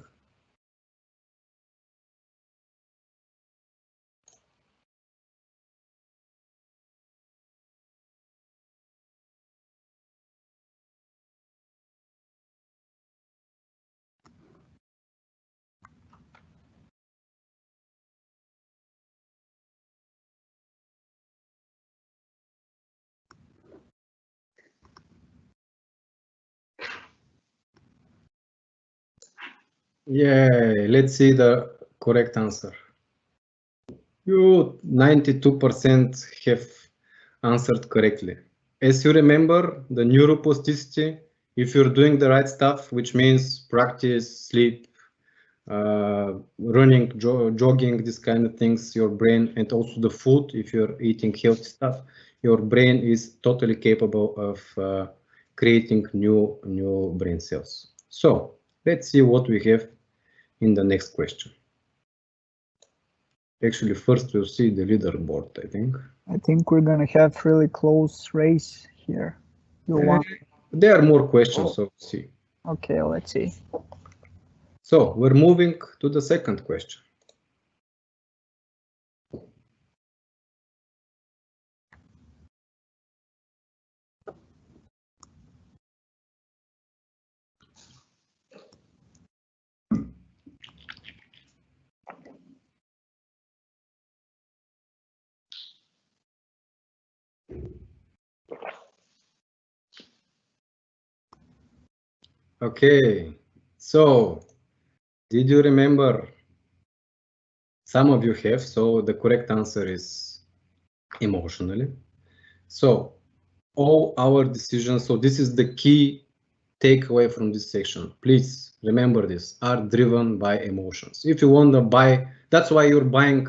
Yeah, let's see the correct answer. You 92% have answered correctly. As you remember, the neuroplasticity, if you're doing the right stuff, which means practice, sleep, running, jogging, this kind of things, your brain, and also the food, if you're eating healthy stuff, your brain is totally capable of creating new brain cells. So let's see what we have in the next question. Actually, first we'll see the leaderboard, I think. I think we're gonna have really close race here. There are more questions, so let's see. Okay, let's see. So we're moving to the second question. Okay, so did you remember? Some of you have, so the correct answer is emotionally. So all our decisions, so this is the key takeaway from this section. Please remember this, are driven by emotions. If you want to buy, that's why you're buying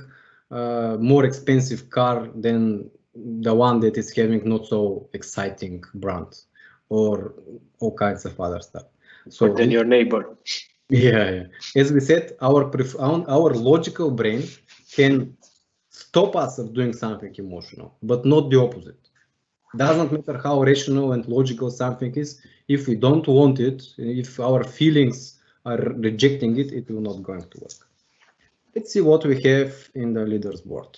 a more expensive car than the one that is having not so exciting brand or all kinds of other stuff. So Or than your neighbor. yeah. As we said, our logical brain can stop us of doing something emotional, but not the opposite. Doesn't matter how rational and logical something is, if we don't want it, if our feelings are rejecting it, it will not going to work. Let's see what we have in the leaders board.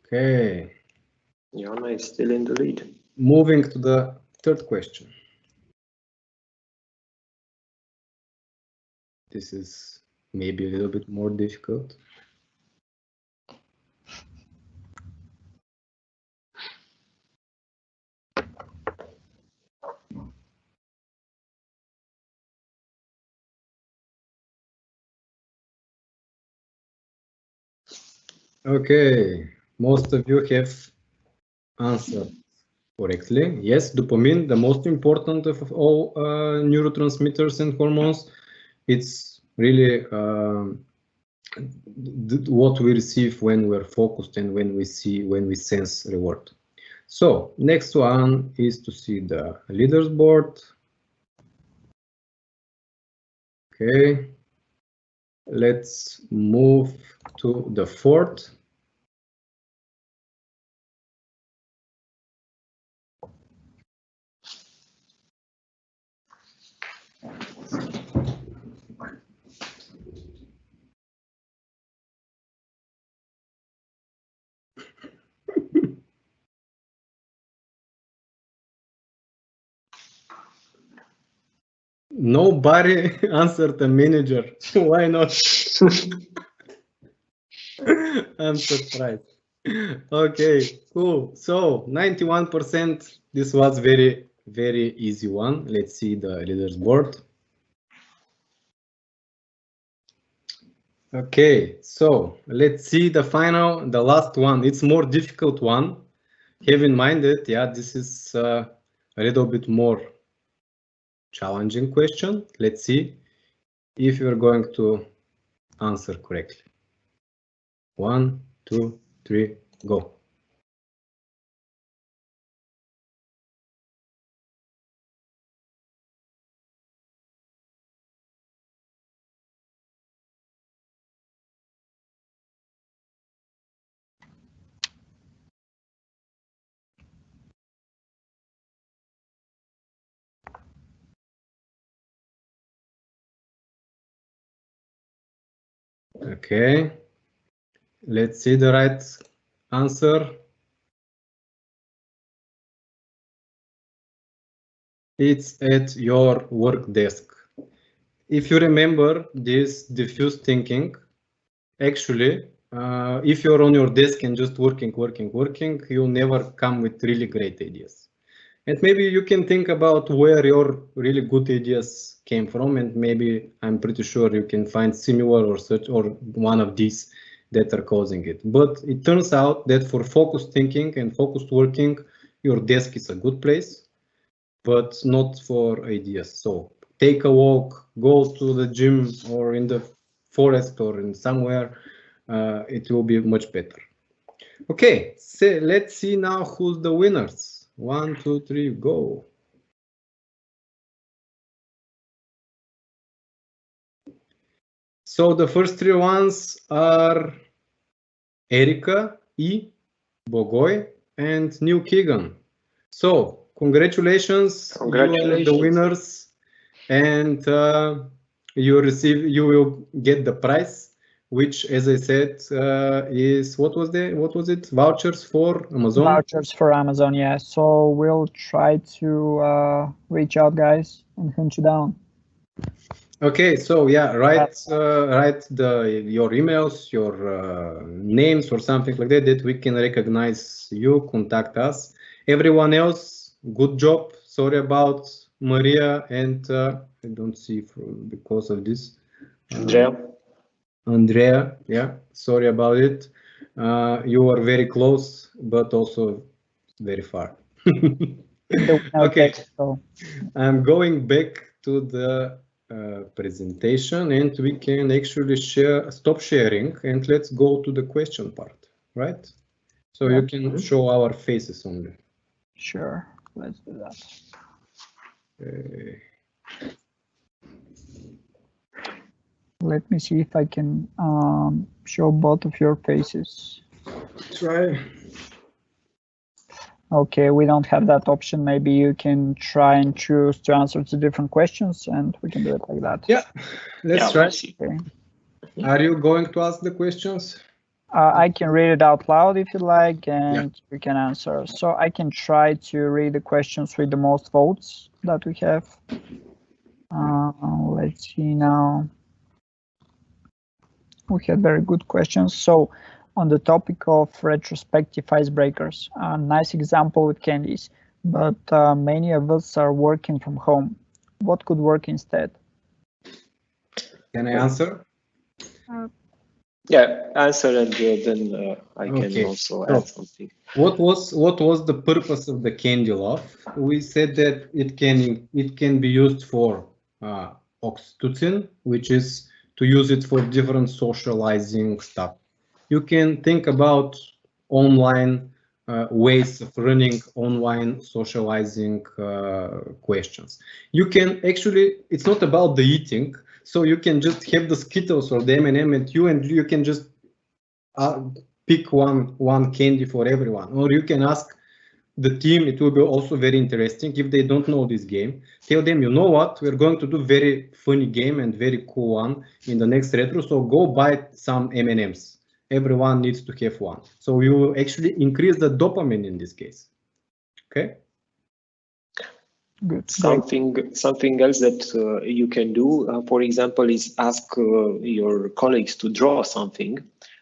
Okay. Jana is still in the lead. Moving to the third question. This is maybe a little bit more difficult. Okay, most of you have answered correctly. Yes, dopamine, the most important of all neurotransmitters and hormones. It's really what we receive when we're focused and when we sense reward. So next one is to see the leaders board. Okay, let's move to the fourth. Nobody answered the manager. Why not? I'm surprised. Okay, cool. So 91%, this was very, very easy one. Let's see the leaders board. Okay, so let's see the final, the last one. It's more difficult one. Have in mind that, yeah, this is a little bit more challenging question. Let's see if you're going to answer correctly. 1, 2, 3, go. Okay, let's see the right answer. It's at your work desk. If you remember this diffuse thinking, actually, if you're on your desk and just working, you'll never come with really great ideas. And maybe you can think about where your really good ideas came from, and maybe I'm pretty sure you can find similar or such or one of these that are causing it. But it turns out that for focused thinking and focused working, your desk is a good place, but not for ideas. So take a walk, go to the gym or in the forest or in somewhere, it will be much better. Okay, so let's see now who's the winners. 1, 2, 3, go. So the first three ones are Erika, E, Bogoy, and New Keegan. So congratulations, you are the winners, and you will get the prize, which, as I said, is what was it? Vouchers for Amazon. Vouchers for Amazon, yeah. So we'll try to reach out, guys, and hunt you down. Okay, so yeah, write your emails, your names or something like that we can recognize you, contact us, Everyone else, good job. Sorry about Maria and I don't see because of this. Andrea, yeah, sorry about it. You are very close, but also very far. Okay, I'm going back to the presentation and we can actually stop sharing and let's go to the question part, right? So you can show our faces only. Sure, let's do that. Let me see if I can show both of your faces. Try. Okay, we don't have that option. Maybe you can try and choose to answer to different questions and we can do it like that. Yeah, let's try. Okay. Are you going to ask the questions? I can read it out loud if you like, and you can answer. So I can try to read the questions with the most votes that we have. Let's see now. We had very good questions. So on the topic of retrospective icebreakers, a nice example with candies, but many of us are working from home. What could work instead? Can I answer? Yeah, answer and then I can also add something. What was the purpose of the candy love? We said that it can be used for oxytocin, which is to use it for different socializing stuff. You can think about online ways of running online socializing questions. You can actually, it's not about the eating. So you can just have the Skittles or the M&M and you can just pick one candy for everyone. Or you can ask the team, it will be also very interesting if they don't know this game. Tell them, you know what, we're going to do very funny game and very cool one in the next retro. So go buy some M&Ms. Everyone needs to have one. So you will actually increase the dopamine in this case. Okay. Good. Something else that you can do, for example, is ask your colleagues to draw something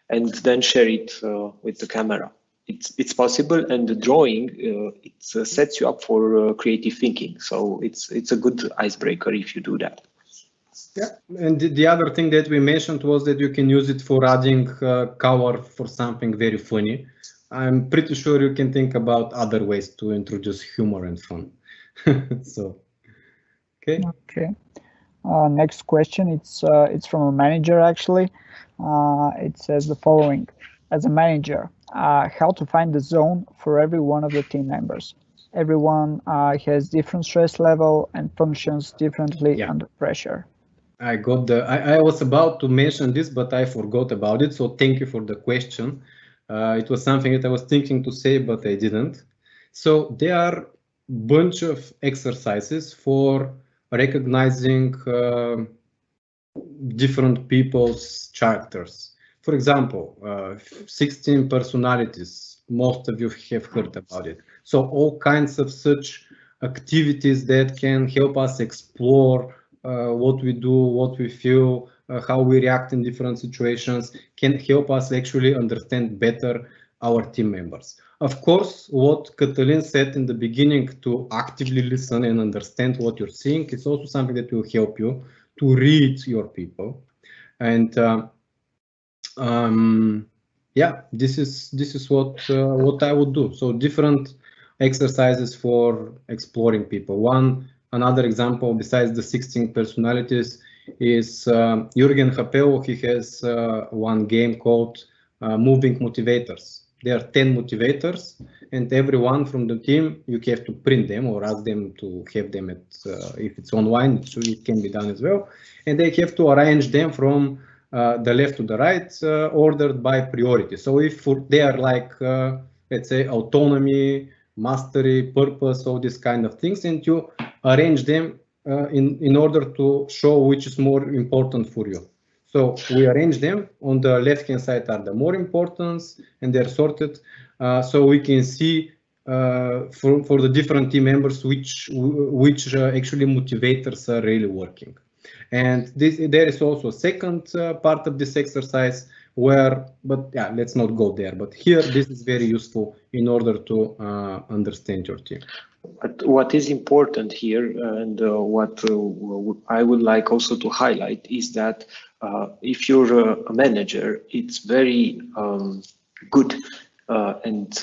and then share it with the camera. It's possible, and the drawing it sets you up for creative thinking. So it's a good icebreaker if you do that. Yeah, and the other thing that we mentioned was that you can use it for adding color for something very funny. I'm pretty sure you can think about other ways to introduce humor and fun. So, okay. Next question. It's from a manager actually. It says the following: as a manager, how to find the zone for every one of the team members. Everyone has different stress level and functions differently under pressure. I was about to mention this, but I forgot about it. So thank you for the question. It was something that I was thinking to say, but I didn't. So there are bunch of exercises for recognizing different people's characters. For example, 16 personalities, most of you have heard about it. So all kinds of such activities that can help us explore what we do, what we feel, how we react in different situations, can help us actually understand better our team members. Of course, what Cătălin said in the beginning, to actively listen and understand what you're seeing, is also something that will help you to read your people. And yeah, this is what I would do. So different exercises for exploring people. Another example besides the 16 personalities is Jürgen Hapel. He has one game called Moving Motivators. There are 10 motivators, and everyone from the team, you have to print them or ask them to have them at, if it's online, it can be done as well. And they have to arrange them from the left to the right, ordered by priority. So if they are like, let's say, autonomy, mastery, purpose, all these kind of things, and you arrange them in order to show which is more important for you. So we arrange them. On the left-hand side are the more importance, and they're sorted, so we can see for the different team members which actually motivators are really working. And there is also a second part of this exercise, but yeah, let's not go there. But here, this is very useful in order to understand your team. But what is important here, and what I would like also to highlight, is that if you're a manager, it's very good and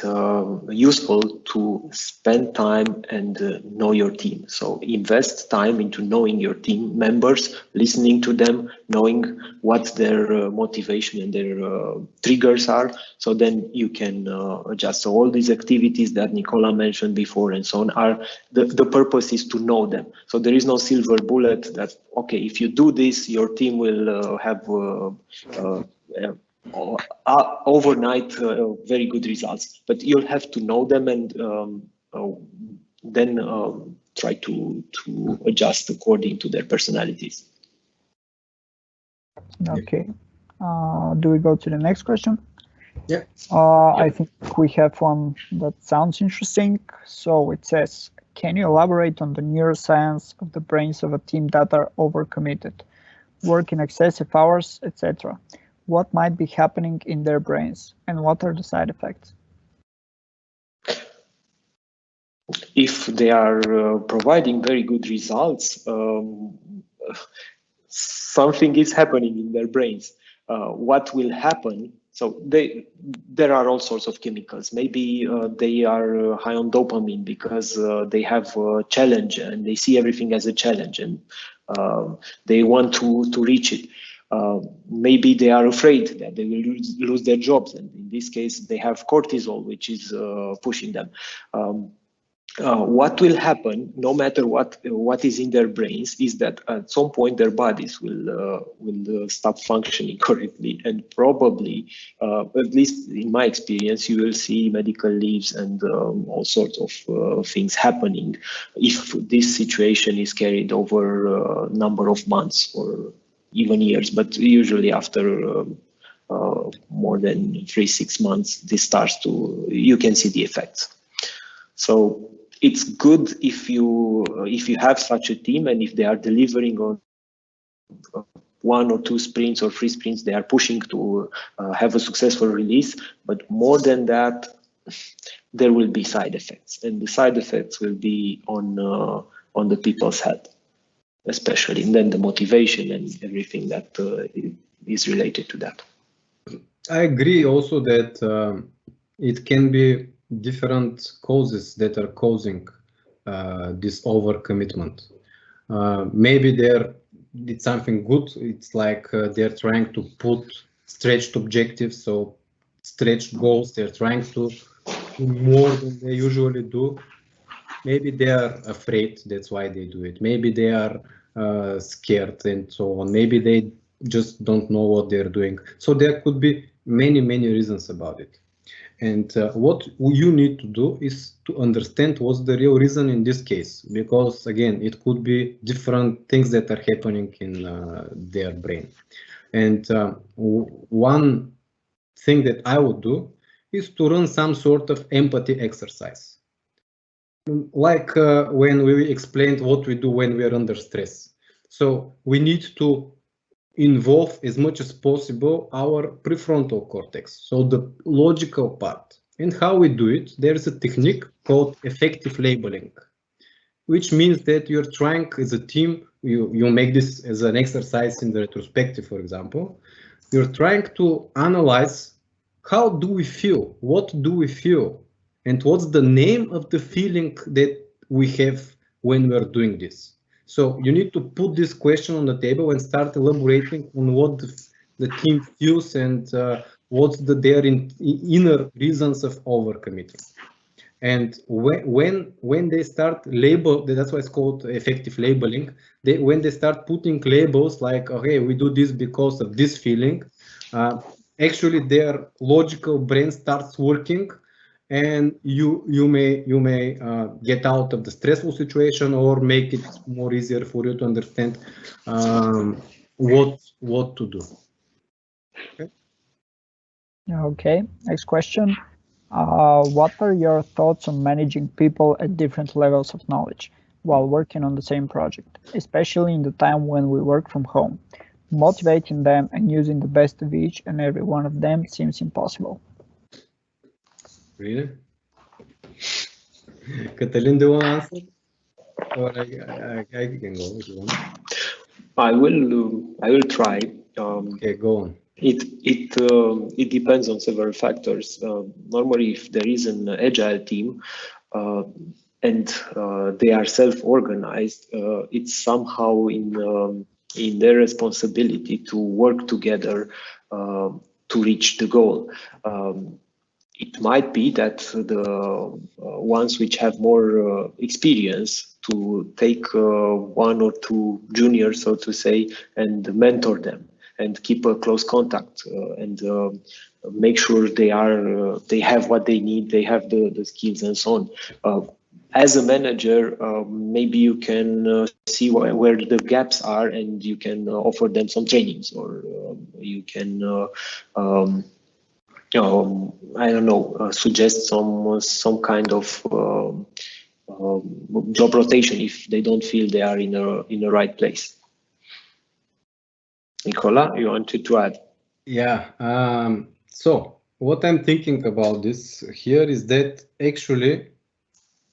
useful to spend time and know your team. So invest time into knowing your team members, listening to them, knowing what their motivation and their triggers are. So then you can adjust. So all these activities that Nicola mentioned before and so on are, the purpose is to know them. So there is no silver bullet that, okay, if you do this, your team will have overnight very good results, but you'll have to know them and then try to adjust according to their personalities. Okay. Do we go to the next question? Yeah. I think we have one that sounds interesting. So it says, can you elaborate on the neuroscience of the brains of a team that are overcommitted, working excessive hours, etc.? What might be happening in their brains and what are the side effects? If they are providing very good results, something is happening in their brains. What will happen? So there are all sorts of chemicals. Maybe they are high on dopamine because they have a challenge and they see everything as a challenge and they want to reach it. Maybe they are afraid that they will lose their jobs, and in this case they have cortisol, which is pushing them. What will happen, no matter what is in their brains, is that at some point their bodies will stop functioning correctly, and probably, at least in my experience, you will see medical leaves and all sorts of things happening if this situation is carried over a number of months or even years, but usually after more than 3-6 months, this starts to, you can see the effects. So it's good if you have such a team, and if they are delivering on 1 or 2 sprints or 3 sprints, they are pushing to have a successful release. But more than that, there will be side effects, and the side effects will be on the people's head, especially, and then the motivation and everything that is related to that. I agree also that it can be different causes that are causing this overcommitment. Maybe it's something good. It's like they're trying to put stretched objectives, so stretched goals. They're trying to do more than they usually do. Maybe they are afraid, that's why they do it. Maybe they are scared and so on. Maybe they just don't know what they're doing. So there could be many reasons about it. And what you need to do is to understand what's the real reason in this case, because again, it could be different things that are happening in their brain. And one thing that I would do is to run some sort of empathy exercise. Like when we explained what we do when we are under stress. So we need to involve as much as possible our prefrontal cortex, so the logical part. And how we do it, there's a technique called effective labeling, which means that you're trying as a team, you make this as an exercise in the retrospective, for example, you're trying to analyze how do we feel, what do we feel, and what's the name of the feeling that we have when we're doing this. So you need to put this question on the table and start elaborating on what the team feels and what's their inner reasons of overcommitting. And when they start label, that's why it's called effective labeling. When they start putting labels like, okay, we do this because of this feeling, actually their logical brain starts working, and you may get out of the stressful situation or make it more easier for you to understand what to do. Okay, next question. What are your thoughts on managing people at different levels of knowledge while working on the same project, especially in the time when we work from home? motivating them and using the best of each and every one of them seems impossible. Really? Cătălin, do you want to answer? Or I can go if you want. I will try. Okay, go on. It depends on several factors. Normally, if there is an agile team and they are self-organized, it's somehow in their responsibility to work together to reach the goal. It might be that the ones which have more experience to take one or two juniors, so to say, and mentor them and keep a close contact and make sure they have what they need, they have the skills and so on. As a manager, maybe you can see where the gaps are and you can offer them some trainings, or you can I don't know, suggest some kind of job rotation if they don't feel they are in the right place. Nicola, you wanted to add? Yeah. So what I'm thinking about this here is that actually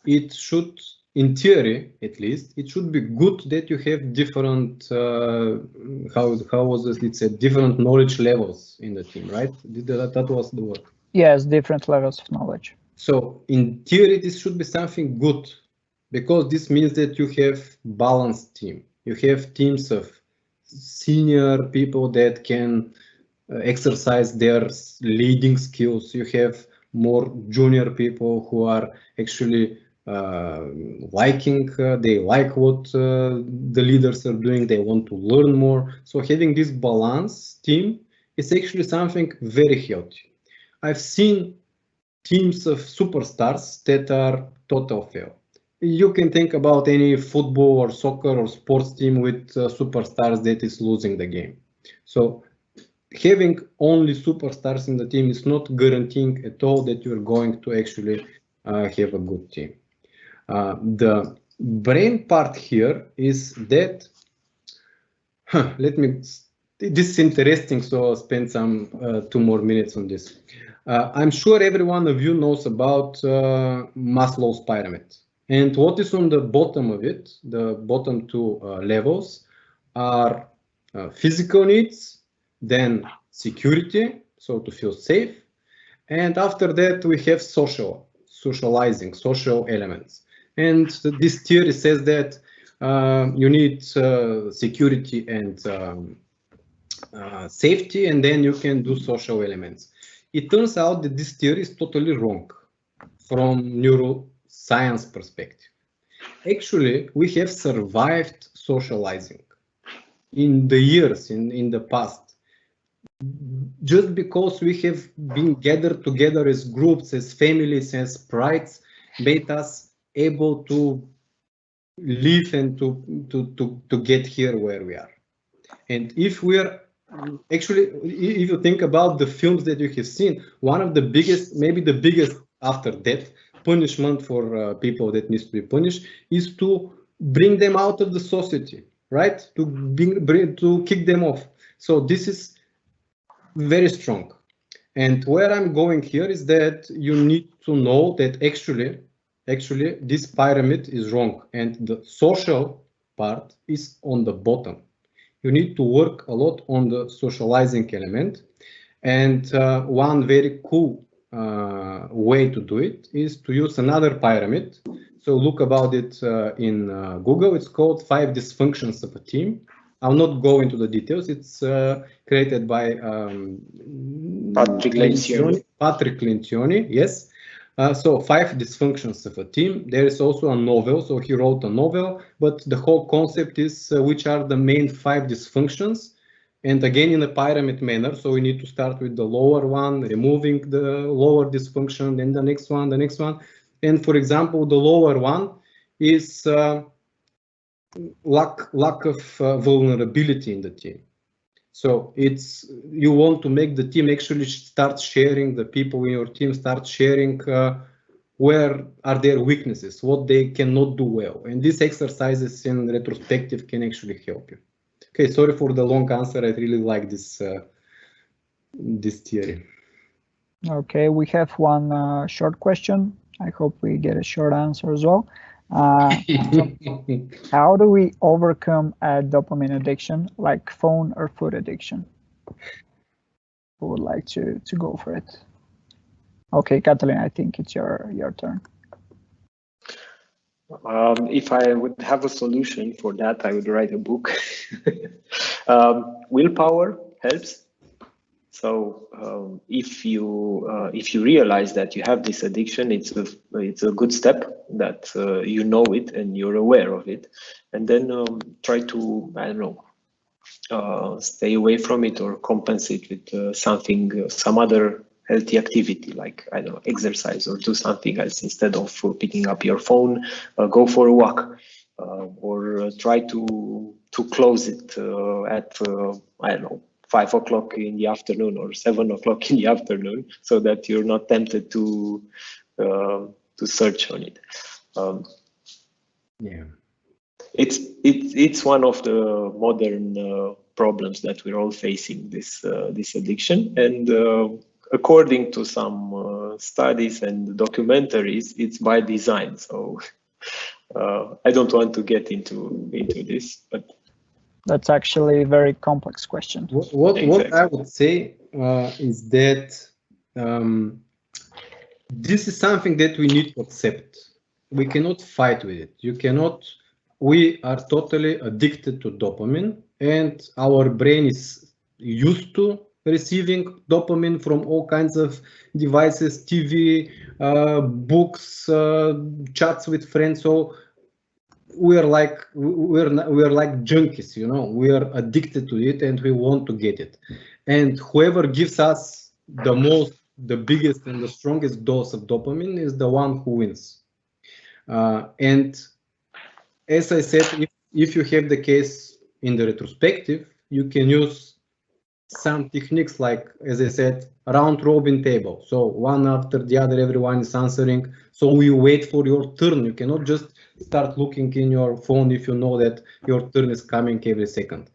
it should, in theory at least, it should be good that you have different how was it? It's different knowledge levels in the team, right? That was the word. Yes, different levels of knowledge. So in theory, this should be something good, because this means that you have balanced team. You have teams of senior people that can exercise their leading skills. You have more junior people who are actually liking, they like what the leaders are doing, they want to learn more. So having this balanced team is actually something very healthy. I've seen teams of superstars that are total fail. You can think about any football or soccer or sports team with superstars that is losing the game. So having only superstars in the team is not guaranteeing at all that you're going to actually have a good team. The brain part here is that, this is interesting, so I'll spend some 2 more minutes on this. I'm sure every one of you knows about Maslow's pyramid. And what is on the bottom of it, the bottom 2 levels, are physical needs, then security, so to feel safe. And after that, we have socializing, social elements. And this theory says that you need security and safety, and then you can do social elements. It turns out that this theory is totally wrong from neuroscience perspective. Actually, we have survived socializing in the years, in the past, just because we have been gathered together as groups, as families, as prides, made us able to live and to get here where we are. And if we are actually, if you think about the films that you have seen, one of the biggest, maybe the biggest after death punishment for people that needs to be punished is to bring them out of the society, right? To kick them off. So this is very strong. And where I'm going here is that you need to know that actually this pyramid is wrong, and the social part is on the bottom. You need to work a lot on the socializing element. And one very cool way to do it is to use another pyramid. So look about it in Google. It's called 5 Dysfunctions of a Team. I'll not go into the details. It's created by Patrick Lencioni, yes. So 5 Dysfunctions of a Team. There is also a novel, so he wrote a novel, but the whole concept is which are the main 5 dysfunctions, and again in a pyramid manner. So we need to start with the lower one, removing the lower dysfunction, then the next one, and for example, the lower one is lack of vulnerability in the team. So it's, you want to make the team actually start sharing, the people in your team start sharing where are their weaknesses, what they cannot do well. And these exercises in retrospective can actually help you. Okay, sorry for the long answer. I really like this this theory. Okay, we have one short question. I hope we get a short answer as well. How do we overcome a dopamine addiction, like phone or food addiction? Who would like to go for it? Okay, Katalin, I think it's your turn. If I would have a solution for that, I would write a book. Willpower helps. So if you realize that you have this addiction, it's a good step that you know it and you're aware of it, and then try to, I don't know, stay away from it or compensate with something, some other healthy activity, like, I don't know, exercise, or do something else instead of picking up your phone. Go for a walk, or try to close it at I don't know, 5 o'clock in the afternoon or 7 o'clock in the afternoon, so that you're not tempted to search on it. Yeah, it's one of the modern problems that we're all facing, this addiction, and according to some studies and documentaries, it's by design. So I don't want to get into this, but that's actually a very complex question. What I would say is that this is something that we need to accept. We cannot fight with it. You cannot. We are totally addicted to dopamine, and our brain is used to receiving dopamine from all kinds of devices, TV, books, chats with friends. So we're like junkies, you know. We are addicted to it and we want to get it. And whoever gives us the biggest and the strongest dose of dopamine is the one who wins. And as I said, if you have the case in the retrospective, you can use some techniques like, as I said, round robin table. So one after the other, everyone is answering. So you wait for your turn. You cannot just start looking in your phone if you know that your turn is coming every second.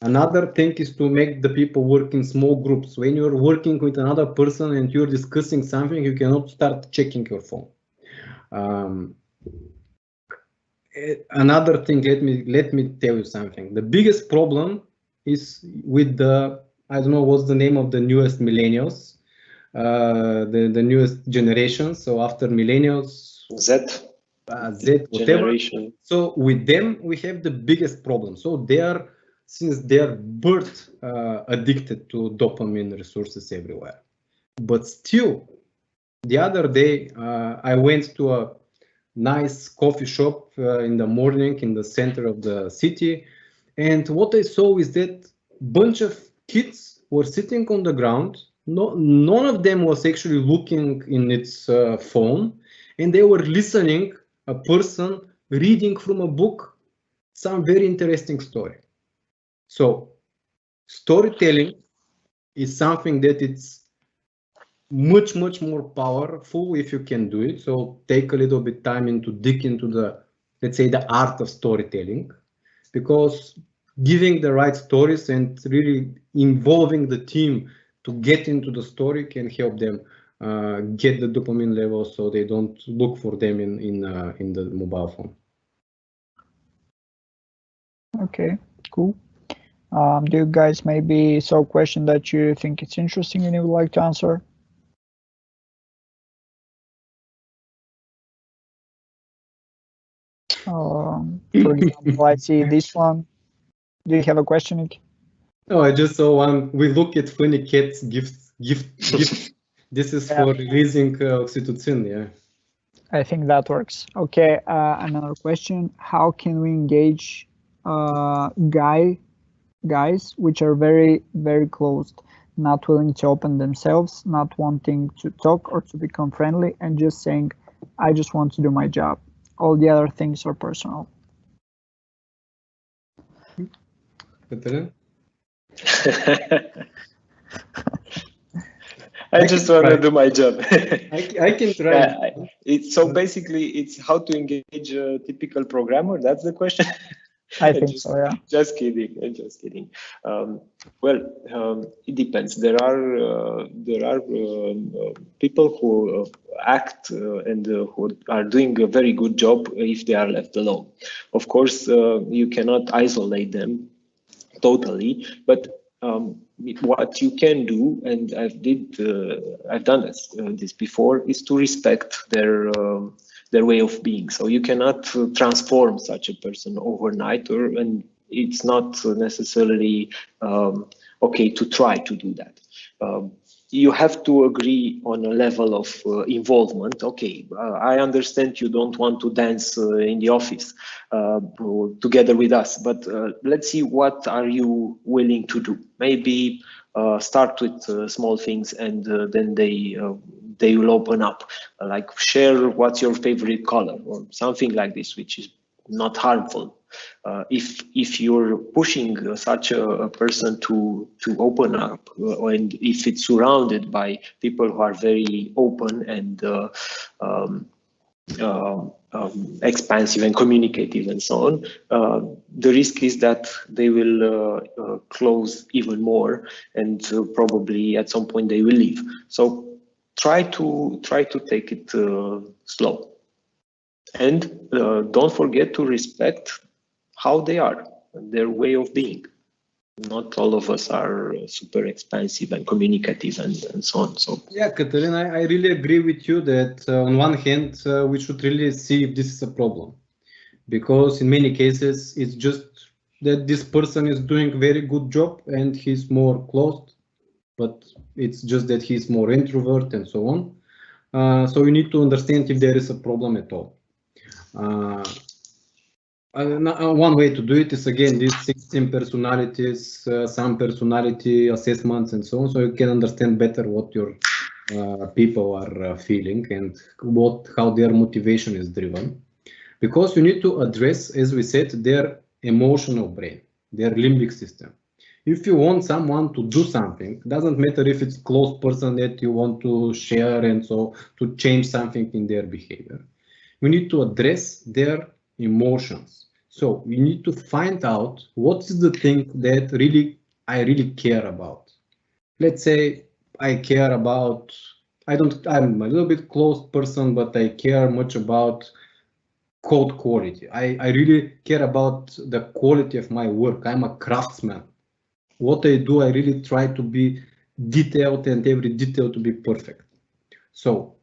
Another thing is to make the people work in small groups. When you're working with another person and you're discussing something, you cannot start checking your phone. Another thing, let me tell you something. The biggest problem is with the, I don't know what's the name of the newest millennials, the newest generation. So after millennials, Z, whatever. generation. So with them, we have the biggest problem. So they are, since their birth, addicted to dopamine resources everywhere. But still, the other day, I went to a nice coffee shop in the morning in the center of the city, and what I saw is that bunch of kids were sitting on the ground. None of them was actually looking in its phone, and they were listening a person reading from a book some very interesting story. So storytelling is something that it's much more powerful if you can do it. So take a little bit time into dig into the, let's say, the art of storytelling, because giving the right stories and really involving the team to get into the story can help them get the dopamine level, so they don't look for them in the mobile phone. Okay, cool. Do you guys maybe saw a question that you think it's interesting and you would like to answer? For example, I see this one. Do you have a question, Nick? No, I just saw one. We look at funny cats gift. This is for releasing oxytocin, yeah. I think that works. Okay, another question. How can we engage guys which are very closed, not willing to open themselves, not wanting to talk or to become friendly, and just saying, I just want to do my job. All the other things are personal. I just want to do my job. I can try. So basically, it's how to engage a typical programmer. That's the question. I think so, yeah. Just kidding. I'm just kidding. It depends. There are people who act and who are doing a very good job if they are left alone. Of course, you cannot isolate them totally, but what you can do, and I've done this before, is to respect their way of being. So you cannot transform such a person overnight, and it's not necessarily okay to try to do that. You have to agree on a level of involvement. Okay, I understand you don't want to dance in the office together with us, but let's see what are you willing to do. Maybe start with small things, and then they will open up. Like share what's your favorite color or something like this, which is not harmful. If you're pushing such a person to open up, and if it's surrounded by people who are very open and expansive and communicative and so on, the risk is that they will close even more, and probably at some point they will leave. So try to take it slow, and don't forget to respect how they are, their way of being. Not all of us are super expansive and communicative and so on. So yeah, Cătălin, I really agree with you that on one hand, we should really see if this is a problem, because in many cases it's just that this person is doing a very good job and he's more closed, but it's just that he's more introvert and so on. So you need to understand if there is a problem at all. One way to do it is, again, these 16 personalities, some personality assessments and so on, so you can understand better what your people are feeling and how their motivation is driven. Because you need to address, as we said, their emotional brain, their limbic system. If you want someone to do something, doesn't matter if it's a close person that you want to share and so to change something in their behavior. You need to address their emotions. So you need to find out what is the thing that I really care about. Let's say I care about, I'm a little bit closed person, but I care much about code quality. I really care about the quality of my work. I'm a craftsman. What I do, I really try to be detailed and every detail to be perfect. So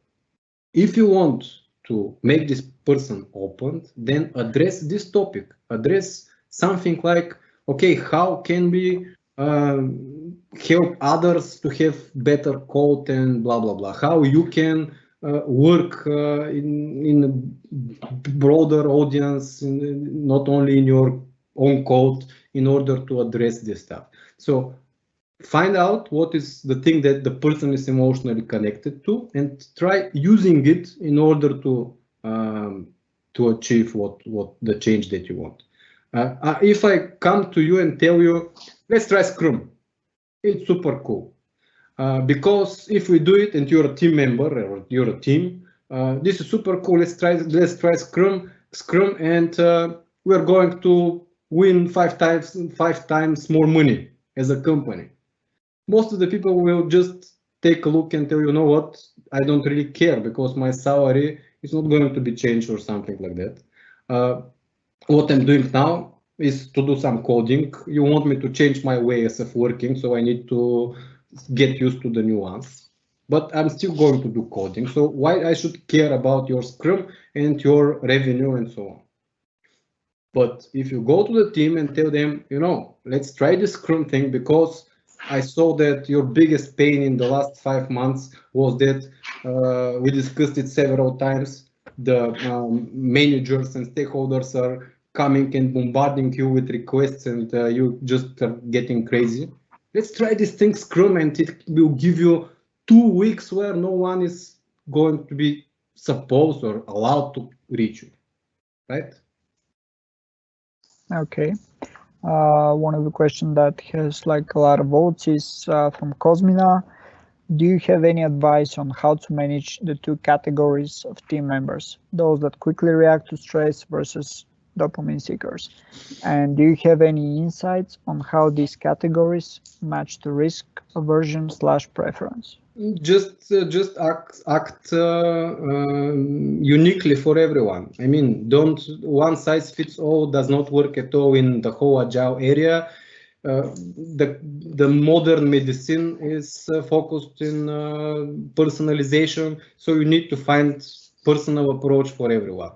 if you want to make this person open, then address this topic. Address something like, okay, how can we help others to have better code and blah, blah, blah. How you can work in a broader audience, not only in your own code, in order to address this stuff. So find out what is the thing that the person is emotionally connected to and try using it in order to achieve what the change that you want. If I come to you and tell you, let's try Scrum, it's super cool. Because if we do it and you're a team member or you're a team, this is super cool. Let's try Scrum, and we're going to win five times more money as a company. Most of the people will just take a look and tell you know what, I don't really care because my salary is not going to be changed or something like that. What I'm doing now is to do some coding. You want me to change my ways of working, so I need to get used to the nuance. But I'm still going to do coding. So why I should care about your Scrum and your revenue and so on? But if you go to the team and tell them, you know, let's try this Scrum thing because I saw that your biggest pain in the last 5 months was that we discussed it several times. The managers and stakeholders are coming and bombarding you with requests and you just are getting crazy. Let's try this thing Scrum and it will give you 2 weeks where no one is going to be supposed or allowed to reach you, right? Okay. One of the questions that has like a lot of votes is from Cosmina. Do you have any advice on how to manage the two categories of team members, those that quickly react to stress versus dopamine seekers. And do you have any insights on how these categories match to risk aversion / preference? Just act uniquely for everyone. I mean, don't one size fits all does not work at all in the whole agile area. The modern medicine is focused in personalization, so you need to find personal approach for everyone.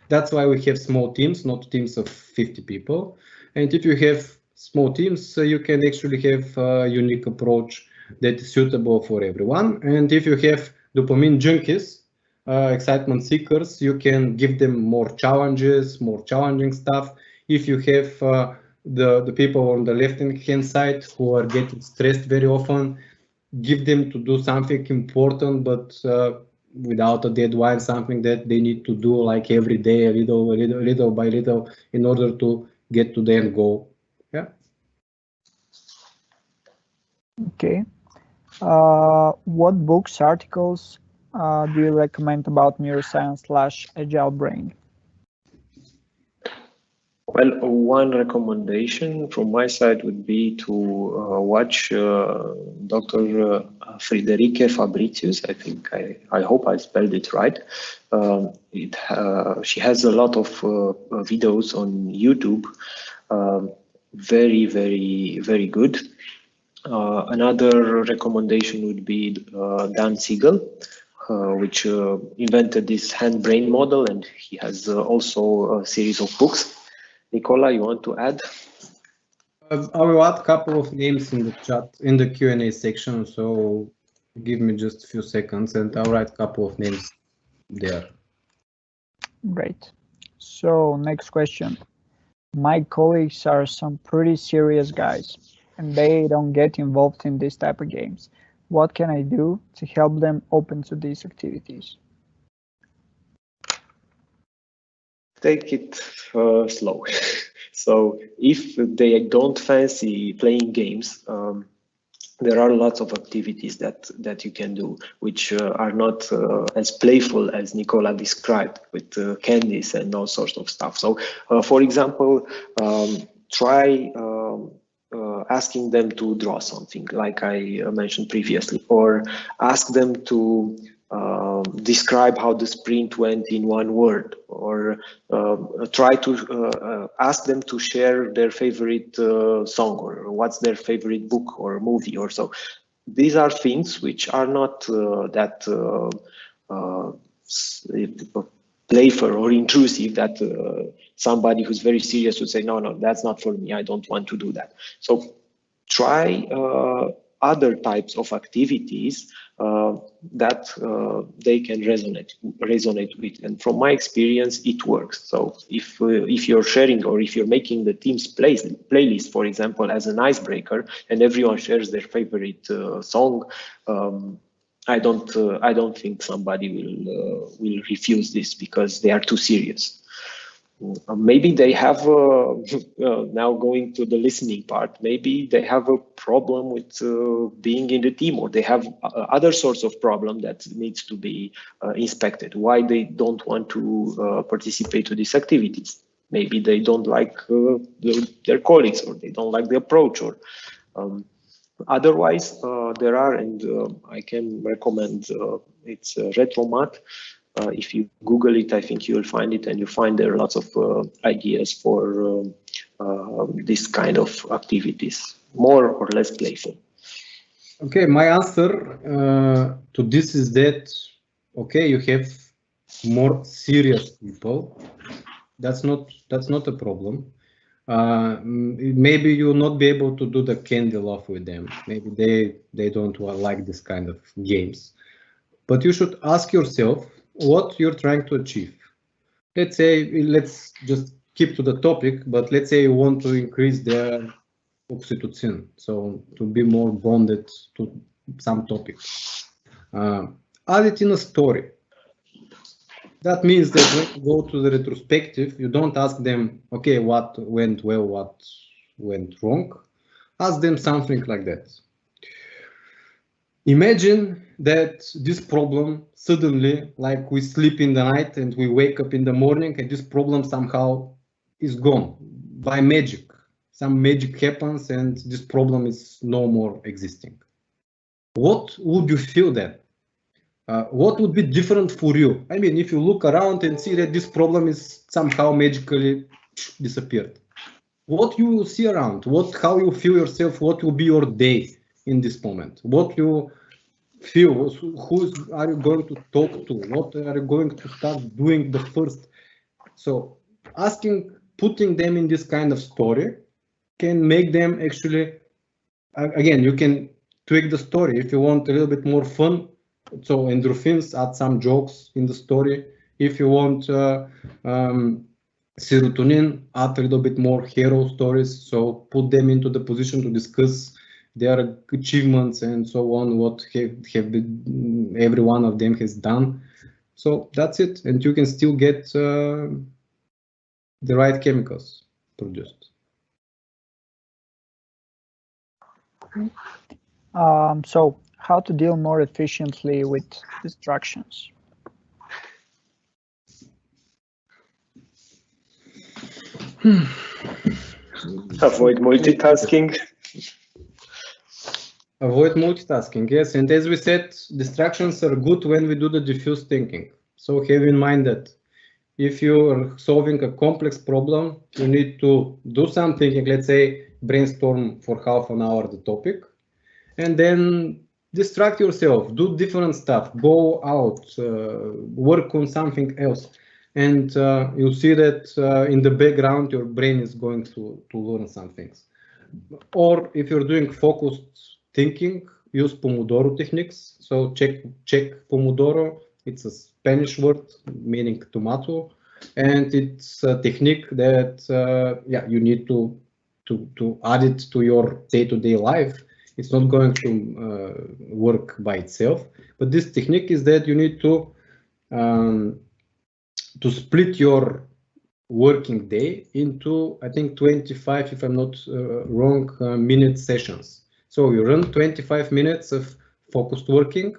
That's why we have small teams, not teams of 50 people. And if you have small teams, you can actually have a unique approach that is suitable for everyone. And if you have dopamine junkies, excitement seekers, you can give them more challenges, more challenging stuff. If you have the people on the left-hand side who are getting stressed very often, give them to do something important, but without a deadline, something that they need to do like every day, little by little, in order to get to the end goal. Yeah. Okay. What books, articles do you recommend about neuroscience / agile brain? Well, one recommendation from my side would be to watch Dr. Friederike Fabricius. I think I hope I spelled it right. She has a lot of videos on YouTube. Very, very, very good. Another recommendation would be Dan Siegel, which invented this hand-brain model, and he has also a series of books. Nicola, you want to add? I will add a couple of names in the chat, in the Q&A section, so give me just a few seconds and I'll write a couple of names there. Great. So next question. My colleagues are some pretty serious guys and they don't get involved in this type of games. What can I do to help them open to these activities? Take it slow. So if they don't fancy playing games, there are lots of activities that you can do, which are not as playful as Nicola described, with candies and all sorts of stuff. So, for example, try asking them to draw something, like I mentioned previously, or ask them to describe how the sprint went in one word, or try to ask them to share their favorite song, or what's their favorite book or movie or so. These are things which are not that playful or intrusive that somebody who's very serious would say, no, that's not for me, I don't want to do that. So try other types of activities that they can resonate with, and from my experience, it works. So if you're sharing, or if you're making the team's playlist, for example, as an icebreaker, and everyone shares their favorite song, I don't think somebody will refuse this because they are too serious. Maybe they have now going to the listening part, maybe they have a problem with being in the team, or they have other sorts of problem that needs to be inspected, why they don't want to participate to these activities. Maybe they don't like their colleagues, or they don't like the approach, or otherwise there are, and I can recommend it's Retromat. If you Google it, I think you will find it, and you find there are lots of ideas for this kind of activities, more or less playful. Okay, my answer to this is that, okay, you have more serious people. That's not a problem. Maybe you'll not be able to do the candy love with them. Maybe they don't like this kind of games. But you should ask yourself what you're trying to achieve. Let's just keep to the topic, but let's say you want to increase their oxytocin, so to be more bonded to some topic. Add it in a story. That means that when you go to the retrospective, you don't ask them, okay, what went well, what went wrong. Ask them something like that. Imagine that this problem suddenly, like we sleep in the night and we wake up in the morning, and this problem somehow is gone by magic. Some magic happens and this problem is no more existing. What would you feel then? What would be different for you? I mean, if you look around and see that this problem is somehow magically disappeared, what you will see around, how you feel yourself, what will be your day in this moment, what you feel, who are you going to talk to, what are you going to start doing the first. So putting them in this kind of story can make them actually, again, you can tweak the story if you want a little bit more fun. So endorphins, add some jokes in the story. If you want serotonin, add a little bit more hero stories. So put them into the position to discuss their achievements and so on, what have been, every one of them has done. So that's it, and you can still get the right chemicals produced. So how to deal more efficiently with distractions? Avoid multitasking. Avoid multitasking, yes. And as we said, distractions are good when we do the diffuse thinking. So have in mind that if you are solving a complex problem, you need to do some thinking, let's say brainstorm for half an hour the topic, and then distract yourself, do different stuff, go out, work on something else. And you'll see that in the background, your brain is going to learn some things. Or if you're doing focused thinking, use Pomodoro techniques. So check Pomodoro. It's a Spanish word meaning tomato, and it's a technique that you need to add it to your day-to-day life. It's not going to work by itself, but this technique is that you need to split your working day into, I think, 25, if I'm not wrong, minute sessions. So you run 25 minutes of focused working.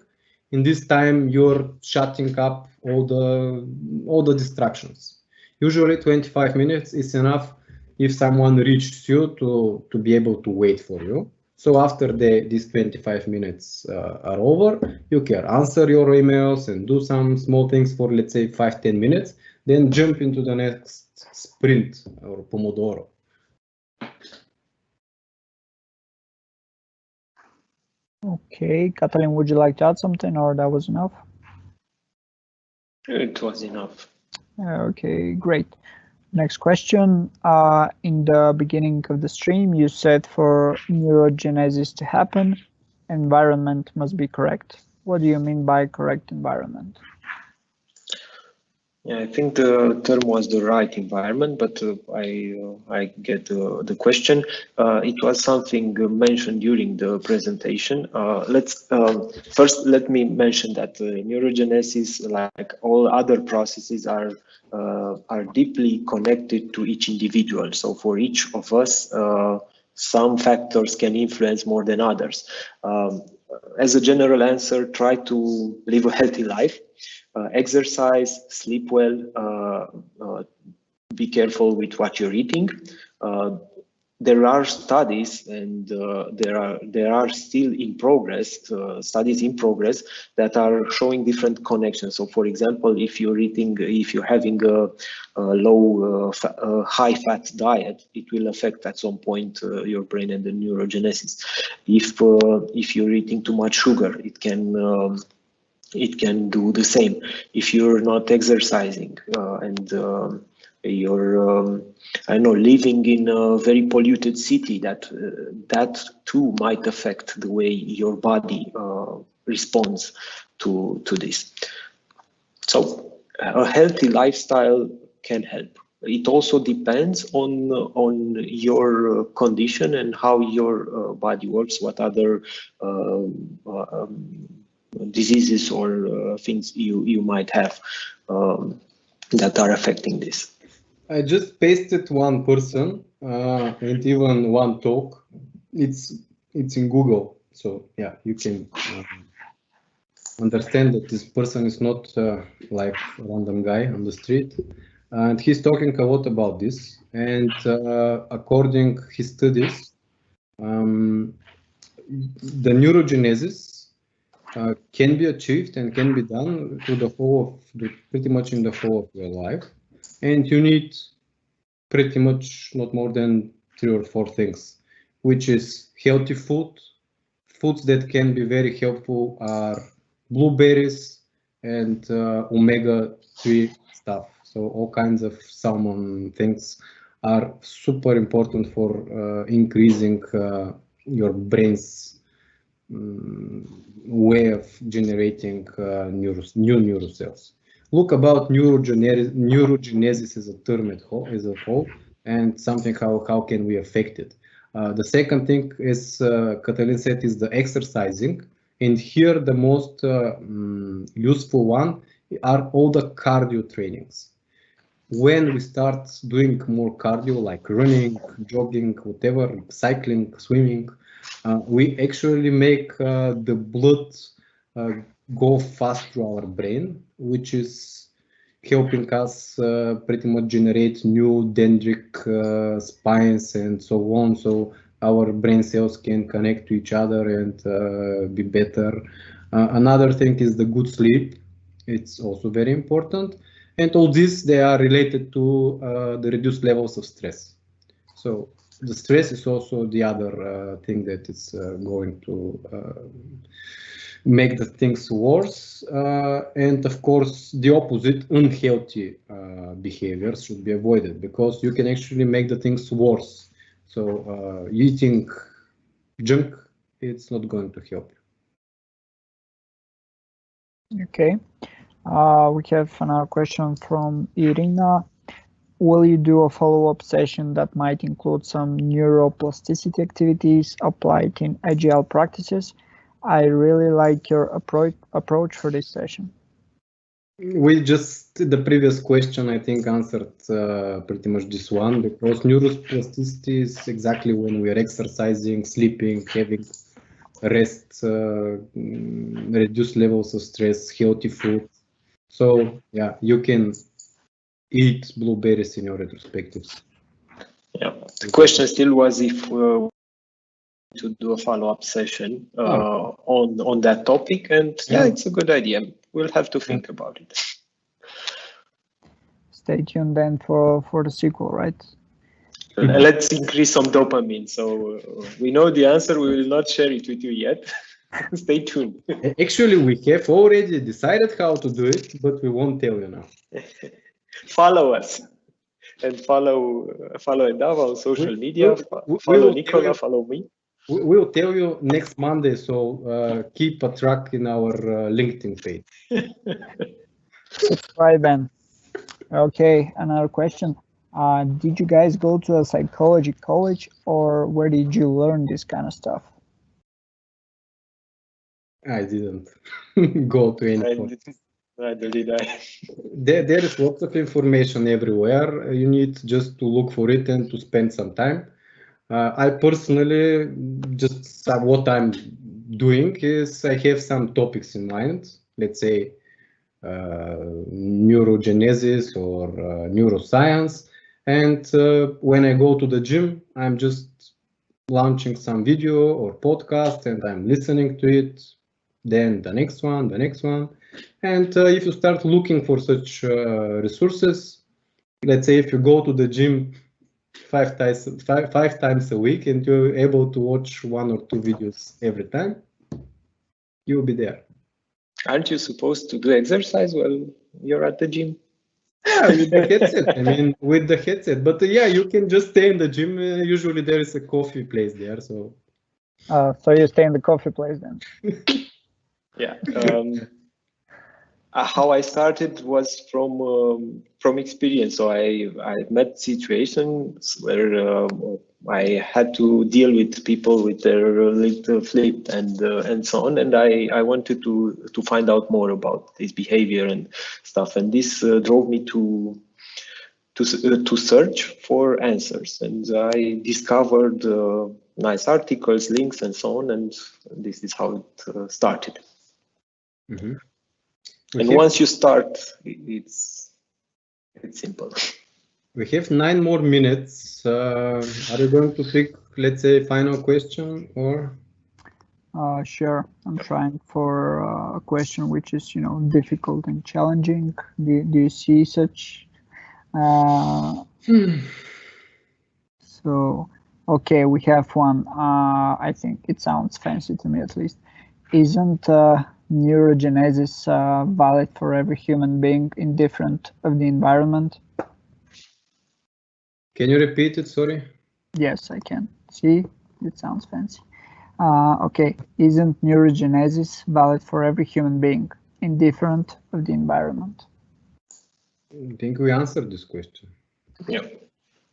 In this time, you're shutting up all the distractions. Usually 25 minutes is enough if someone reaches you to be able to wait for you. So after these 25 minutes are over, you can answer your emails and do some small things for, let's say, 5-10 minutes, then jump into the next sprint or Pomodoro. Okay, Katalin, would you like to add something, or that was enough? It was enough. Okay, great. Next question. In the beginning of the stream, you said for neurogenesis to happen, environment must be correct. What do you mean by correct environment? Yeah, I think the term was the right environment, but I get the question. It was something mentioned during the presentation. First let me mention that neurogenesis, like all other processes, are deeply connected to each individual. So for each of us, some factors can influence more than others. As a general answer, try to live a healthy life. Exercise, sleep well, be careful with what you're eating. There are studies, and there are still in progress studies in progress that are showing different connections. So, for example, if you're having a low high-fat diet, it will affect at some point your brain and the neurogenesis. If you're eating too much sugar, it can do the same. If you're not exercising and you're living in a very polluted city, that too might affect the way your body responds to this. So a healthy lifestyle can help. It also depends on your condition and how your body works, what other diseases or things you might have that are affecting this. I just pasted one person and even one talk. It's in Google, so yeah, you can understand that this person is not like a random guy on the street. and he's talking a lot about this. And according his studies, the neurogenesis can be achieved and can be done through the whole of pretty much in the whole of your life, and you need pretty much not more than 3 or 4 things, which is healthy food. Foods that can be very helpful are blueberries and omega-3 stuff. So all kinds of salmon things are super important for increasing your brain's way of generating new neural cells. Look about neurogenesis as a term as a whole, and something how can we affect it. The second thing, as Cătălin said, is the exercising, and here the most useful one are all the cardio trainings. When we start doing more cardio, like running, jogging, whatever, cycling, swimming, we actually make the blood go fast through our brain, which is helping us pretty much generate new dendritic spines and so on, so our brain cells can connect to each other and be better. Another thing is the good sleep. It's also very important. And all this, they are related to the reduced levels of stress. So the stress is also the other thing that is going to make the things worse. And of course, the opposite, unhealthy behaviors should be avoided, because you can actually make the things worse. So eating junk, it's not going to help you. Okay. We have another question from Irina. Will you do a follow-up session that might include some neuroplasticity activities applied in agile practices? I really like your approach for this session. We just, the previous question, I think, answered pretty much this one, because neuroplasticity is exactly when we are exercising, sleeping, having rest, reduced levels of stress, healthy food. So yeah, you can eat blueberries in your retrospectives. Yeah, the question still was if to do a follow-up session on that topic, and yeah, it's a good idea. We'll have to think about it. Stay tuned then for the sequel, right? Let's increase some dopamine. So we know the answer. We will not share it with you yet. Stay tuned. Actually, we have already decided how to do it, but we won't tell you now. Follow us and follow Endava on social media. Follow Nicola, follow me. We will tell you next Monday, so keep a track in our LinkedIn page. Right, Ben. Okay, another question. Did you guys go to a psychology college, or where did you learn this kind of stuff? I didn't go to any college. Neither did I. There is lots of information everywhere. You need just to look for it and to spend some time. I personally, just what I'm doing is I have some topics in mind, let's say neurogenesis or neuroscience. And when I go to the gym, I'm just launching some video or podcast and I'm listening to it. Then the next one, the next one. And if you start looking for such resources, let's say if you go to the gym five times a week and you're able to watch 1 or 2 videos every time, you'll be there. Aren't you supposed to do exercise while you're at the gym? Yeah, with the headset. I mean, with the headset. But yeah, you can just stay in the gym. Usually there is a coffee place there. So you stay in the coffee place then? Yeah. How I started was from experience. So I met situations where I had to deal with people with their lip flipped and so on, and I wanted to find out more about this behavior and stuff, and this drove me to search for answers, and I discovered nice articles, links, and so on, and this is how it started. Mm-hmm. And once you start, it's It's simple. We have 9 more minutes. Are you going to pick, let's say, final question or? Sure. I'm trying for a question which is, difficult and challenging. Do you see such? So, okay, we have one. I think it sounds fancy to me, at least. Isn't neurogenesis valid for every human being, indifferent of the environment? Can you repeat it? Sorry. Yes, I can. See, it sounds fancy. Okay, isn't neurogenesis valid for every human being, indifferent of the environment? I think we answered this question. Yeah.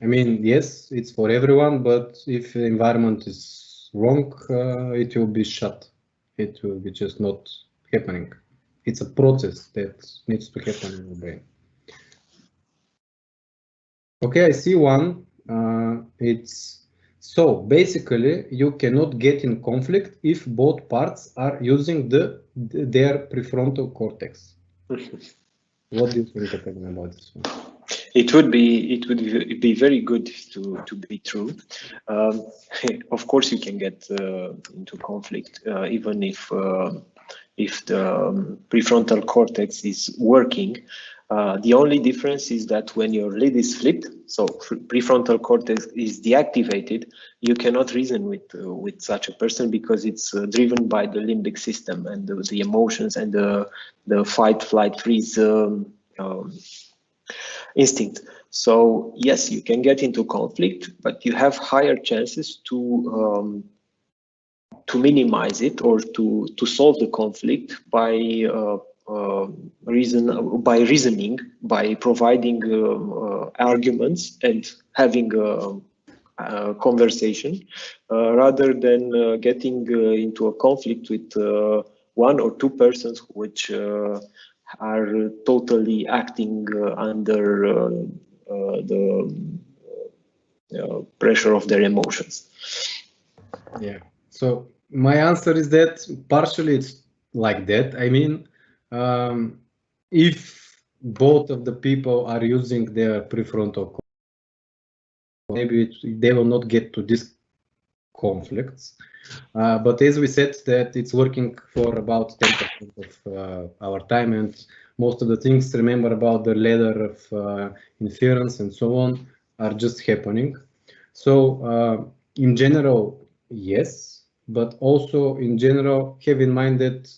I mean, yes, it's for everyone, but if the environment is wrong, it will be shut. It will be just not happening. It's a process that needs to happen in the brain. Okay, I see one. It's so basically you cannot get in conflict if both parts are using their prefrontal cortex. What do you think about this one? It would be very good to be true. Of course, you can get into conflict even if the prefrontal cortex is working. The only difference is that when your lid is flipped, so prefrontal cortex is deactivated, you cannot reason with such a person because it's driven by the limbic system and the emotions and the fight, flight, freeze instinct. So yes, you can get into conflict, but you have higher chances to minimize it or to solve the conflict by reasoning, by providing arguments and having a conversation, rather than getting into a conflict with one or two persons which are totally acting under the pressure of their emotions. Yeah. So my answer is that partially it's like that. I mean, if both of the people are using their prefrontal cortex, maybe they will not get to these conflicts. But as we said, that it's working for about 10% of our time, and most of the things, remember about the ladder of inference and so on, are just happening. So in general, yes, but also in general, have in mind that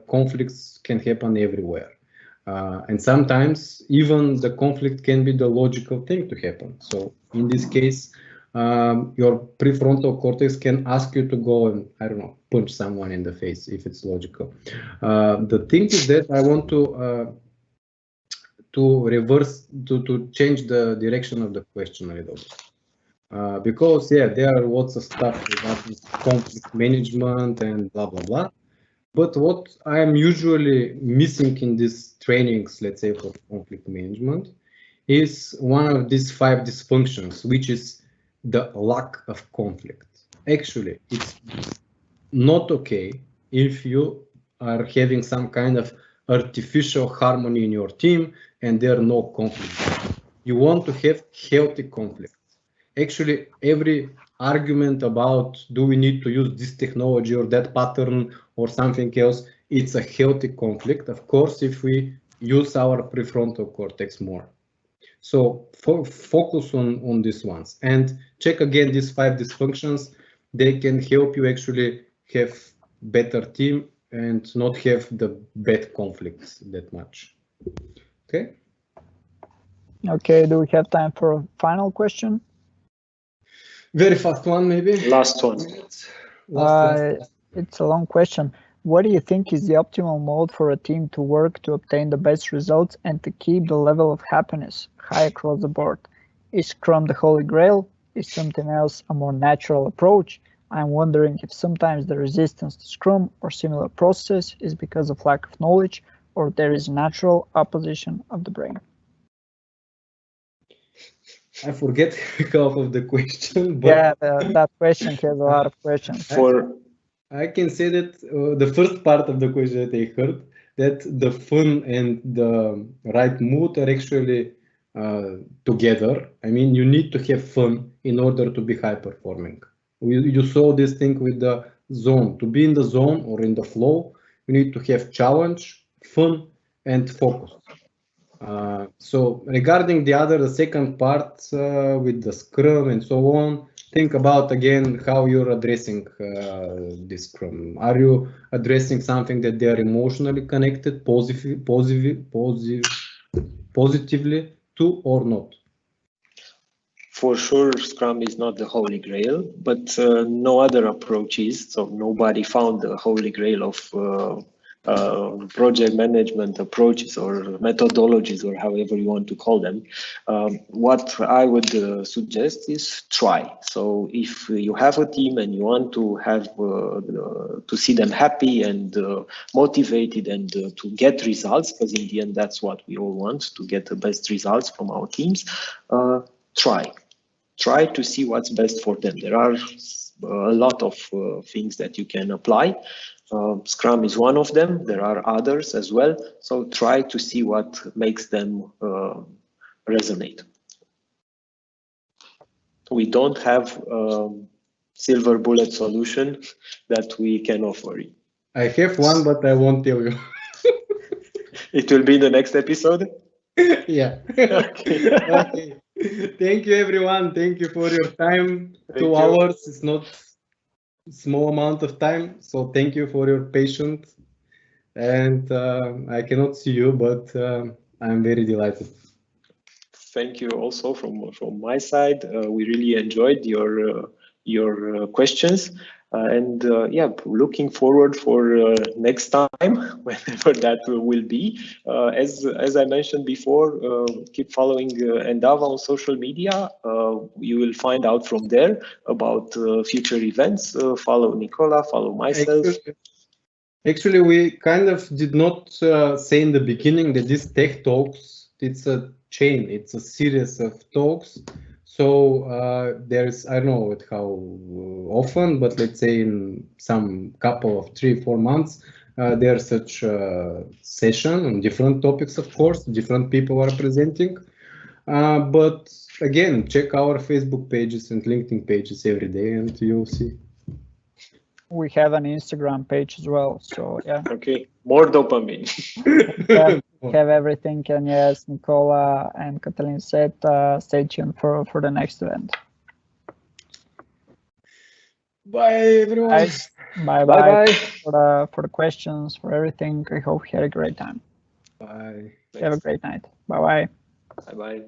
conflicts can happen everywhere. And sometimes even the conflict can be the logical thing to happen. So in this case, your prefrontal cortex can ask you to go and, I don't know, punch someone in the face if it's logical. The thing is that I want to change the direction of the question a little bit. Because yeah, there are lots of stuff about conflict management and blah, blah, blah. But what I am usually missing in these trainings, let's say for conflict management, is one of these 5 dysfunctions, which is the lack of conflict. Actually, it's not okay if you are having some kind of artificial harmony in your team and there are no conflicts. You want to have healthy conflict. Actually, every argument about do we need to use this technology or that pattern or something else, it's a healthy conflict, of course, if we use our prefrontal cortex more. So focus on these ones and check again these 5 dysfunctions. They can help you actually have better team and not have the bad conflicts that much. Okay. Okay, do we have time for a final question? Very fast one, maybe. Last one. It's a long question. What do you think is the optimal mode for a team to work to obtain the best results and to keep the level of happiness high across the board? Is Scrum the holy grail? Is something else a more natural approach? I'm wondering if sometimes the resistance to Scrum or similar process is because of lack of knowledge or there is natural opposition of the brain. I forget half of the question. But yeah, that question has a lot of questions. I can say that the first part of the question that I heard, that the fun and the right mood are actually together. I mean, you need to have fun in order to be high performing. You saw this thing with the zone. To be in the zone or in the flow, you need to have challenge, fun, and focus. So regarding the second part with the Scrum and so on, think about again how you're addressing this Scrum. Are you addressing something that they are emotionally connected positively to or not? For sure, Scrum is not the holy grail, but no other approach is. So nobody found the holy grail of project management approaches or methodologies, or however you want to call them. What I would suggest is try. So if you have a team and you want to have to see them happy and motivated and to get results, because in the end that's what we all want, to get the best results from our teams, try to see what's best for them. There are a lot of things that you can apply. Scrum is one of them. There are others as well. So try to see what makes them resonate. We don't have a silver bullet solution that we can offer you. I have one, but I won't tell you. It will be in the next episode? Yeah. Okay. Thank you, everyone. Thank you for your time. 2 hours is not a small amount of time. So thank you for your patience. And I cannot see you, but I'm very delighted. Thank you also from my side. We really enjoyed your questions. And yeah, looking forward for next time, whenever that will be. As I mentioned before, keep following Endava on social media. You will find out from there about future events. Follow Nicola, follow myself. Actually, we kind of did not say in the beginning that this tech talks, it's a chain, it's a series of talks. So there's, I don't know how often, but let's say in some couple of 3-4 months, there's such a session on different topics, of course, different people are presenting. But again, check our Facebook pages and LinkedIn pages every day and you'll see. We have an Instagram page as well, so yeah. Okay, more dopamine. have everything, and yes, Nicola and Katalin said, stay tuned for the next event. Bye, everyone. Bye for the questions, for everything. I hope you had a great time. Bye. Have a great night. Bye. Bye.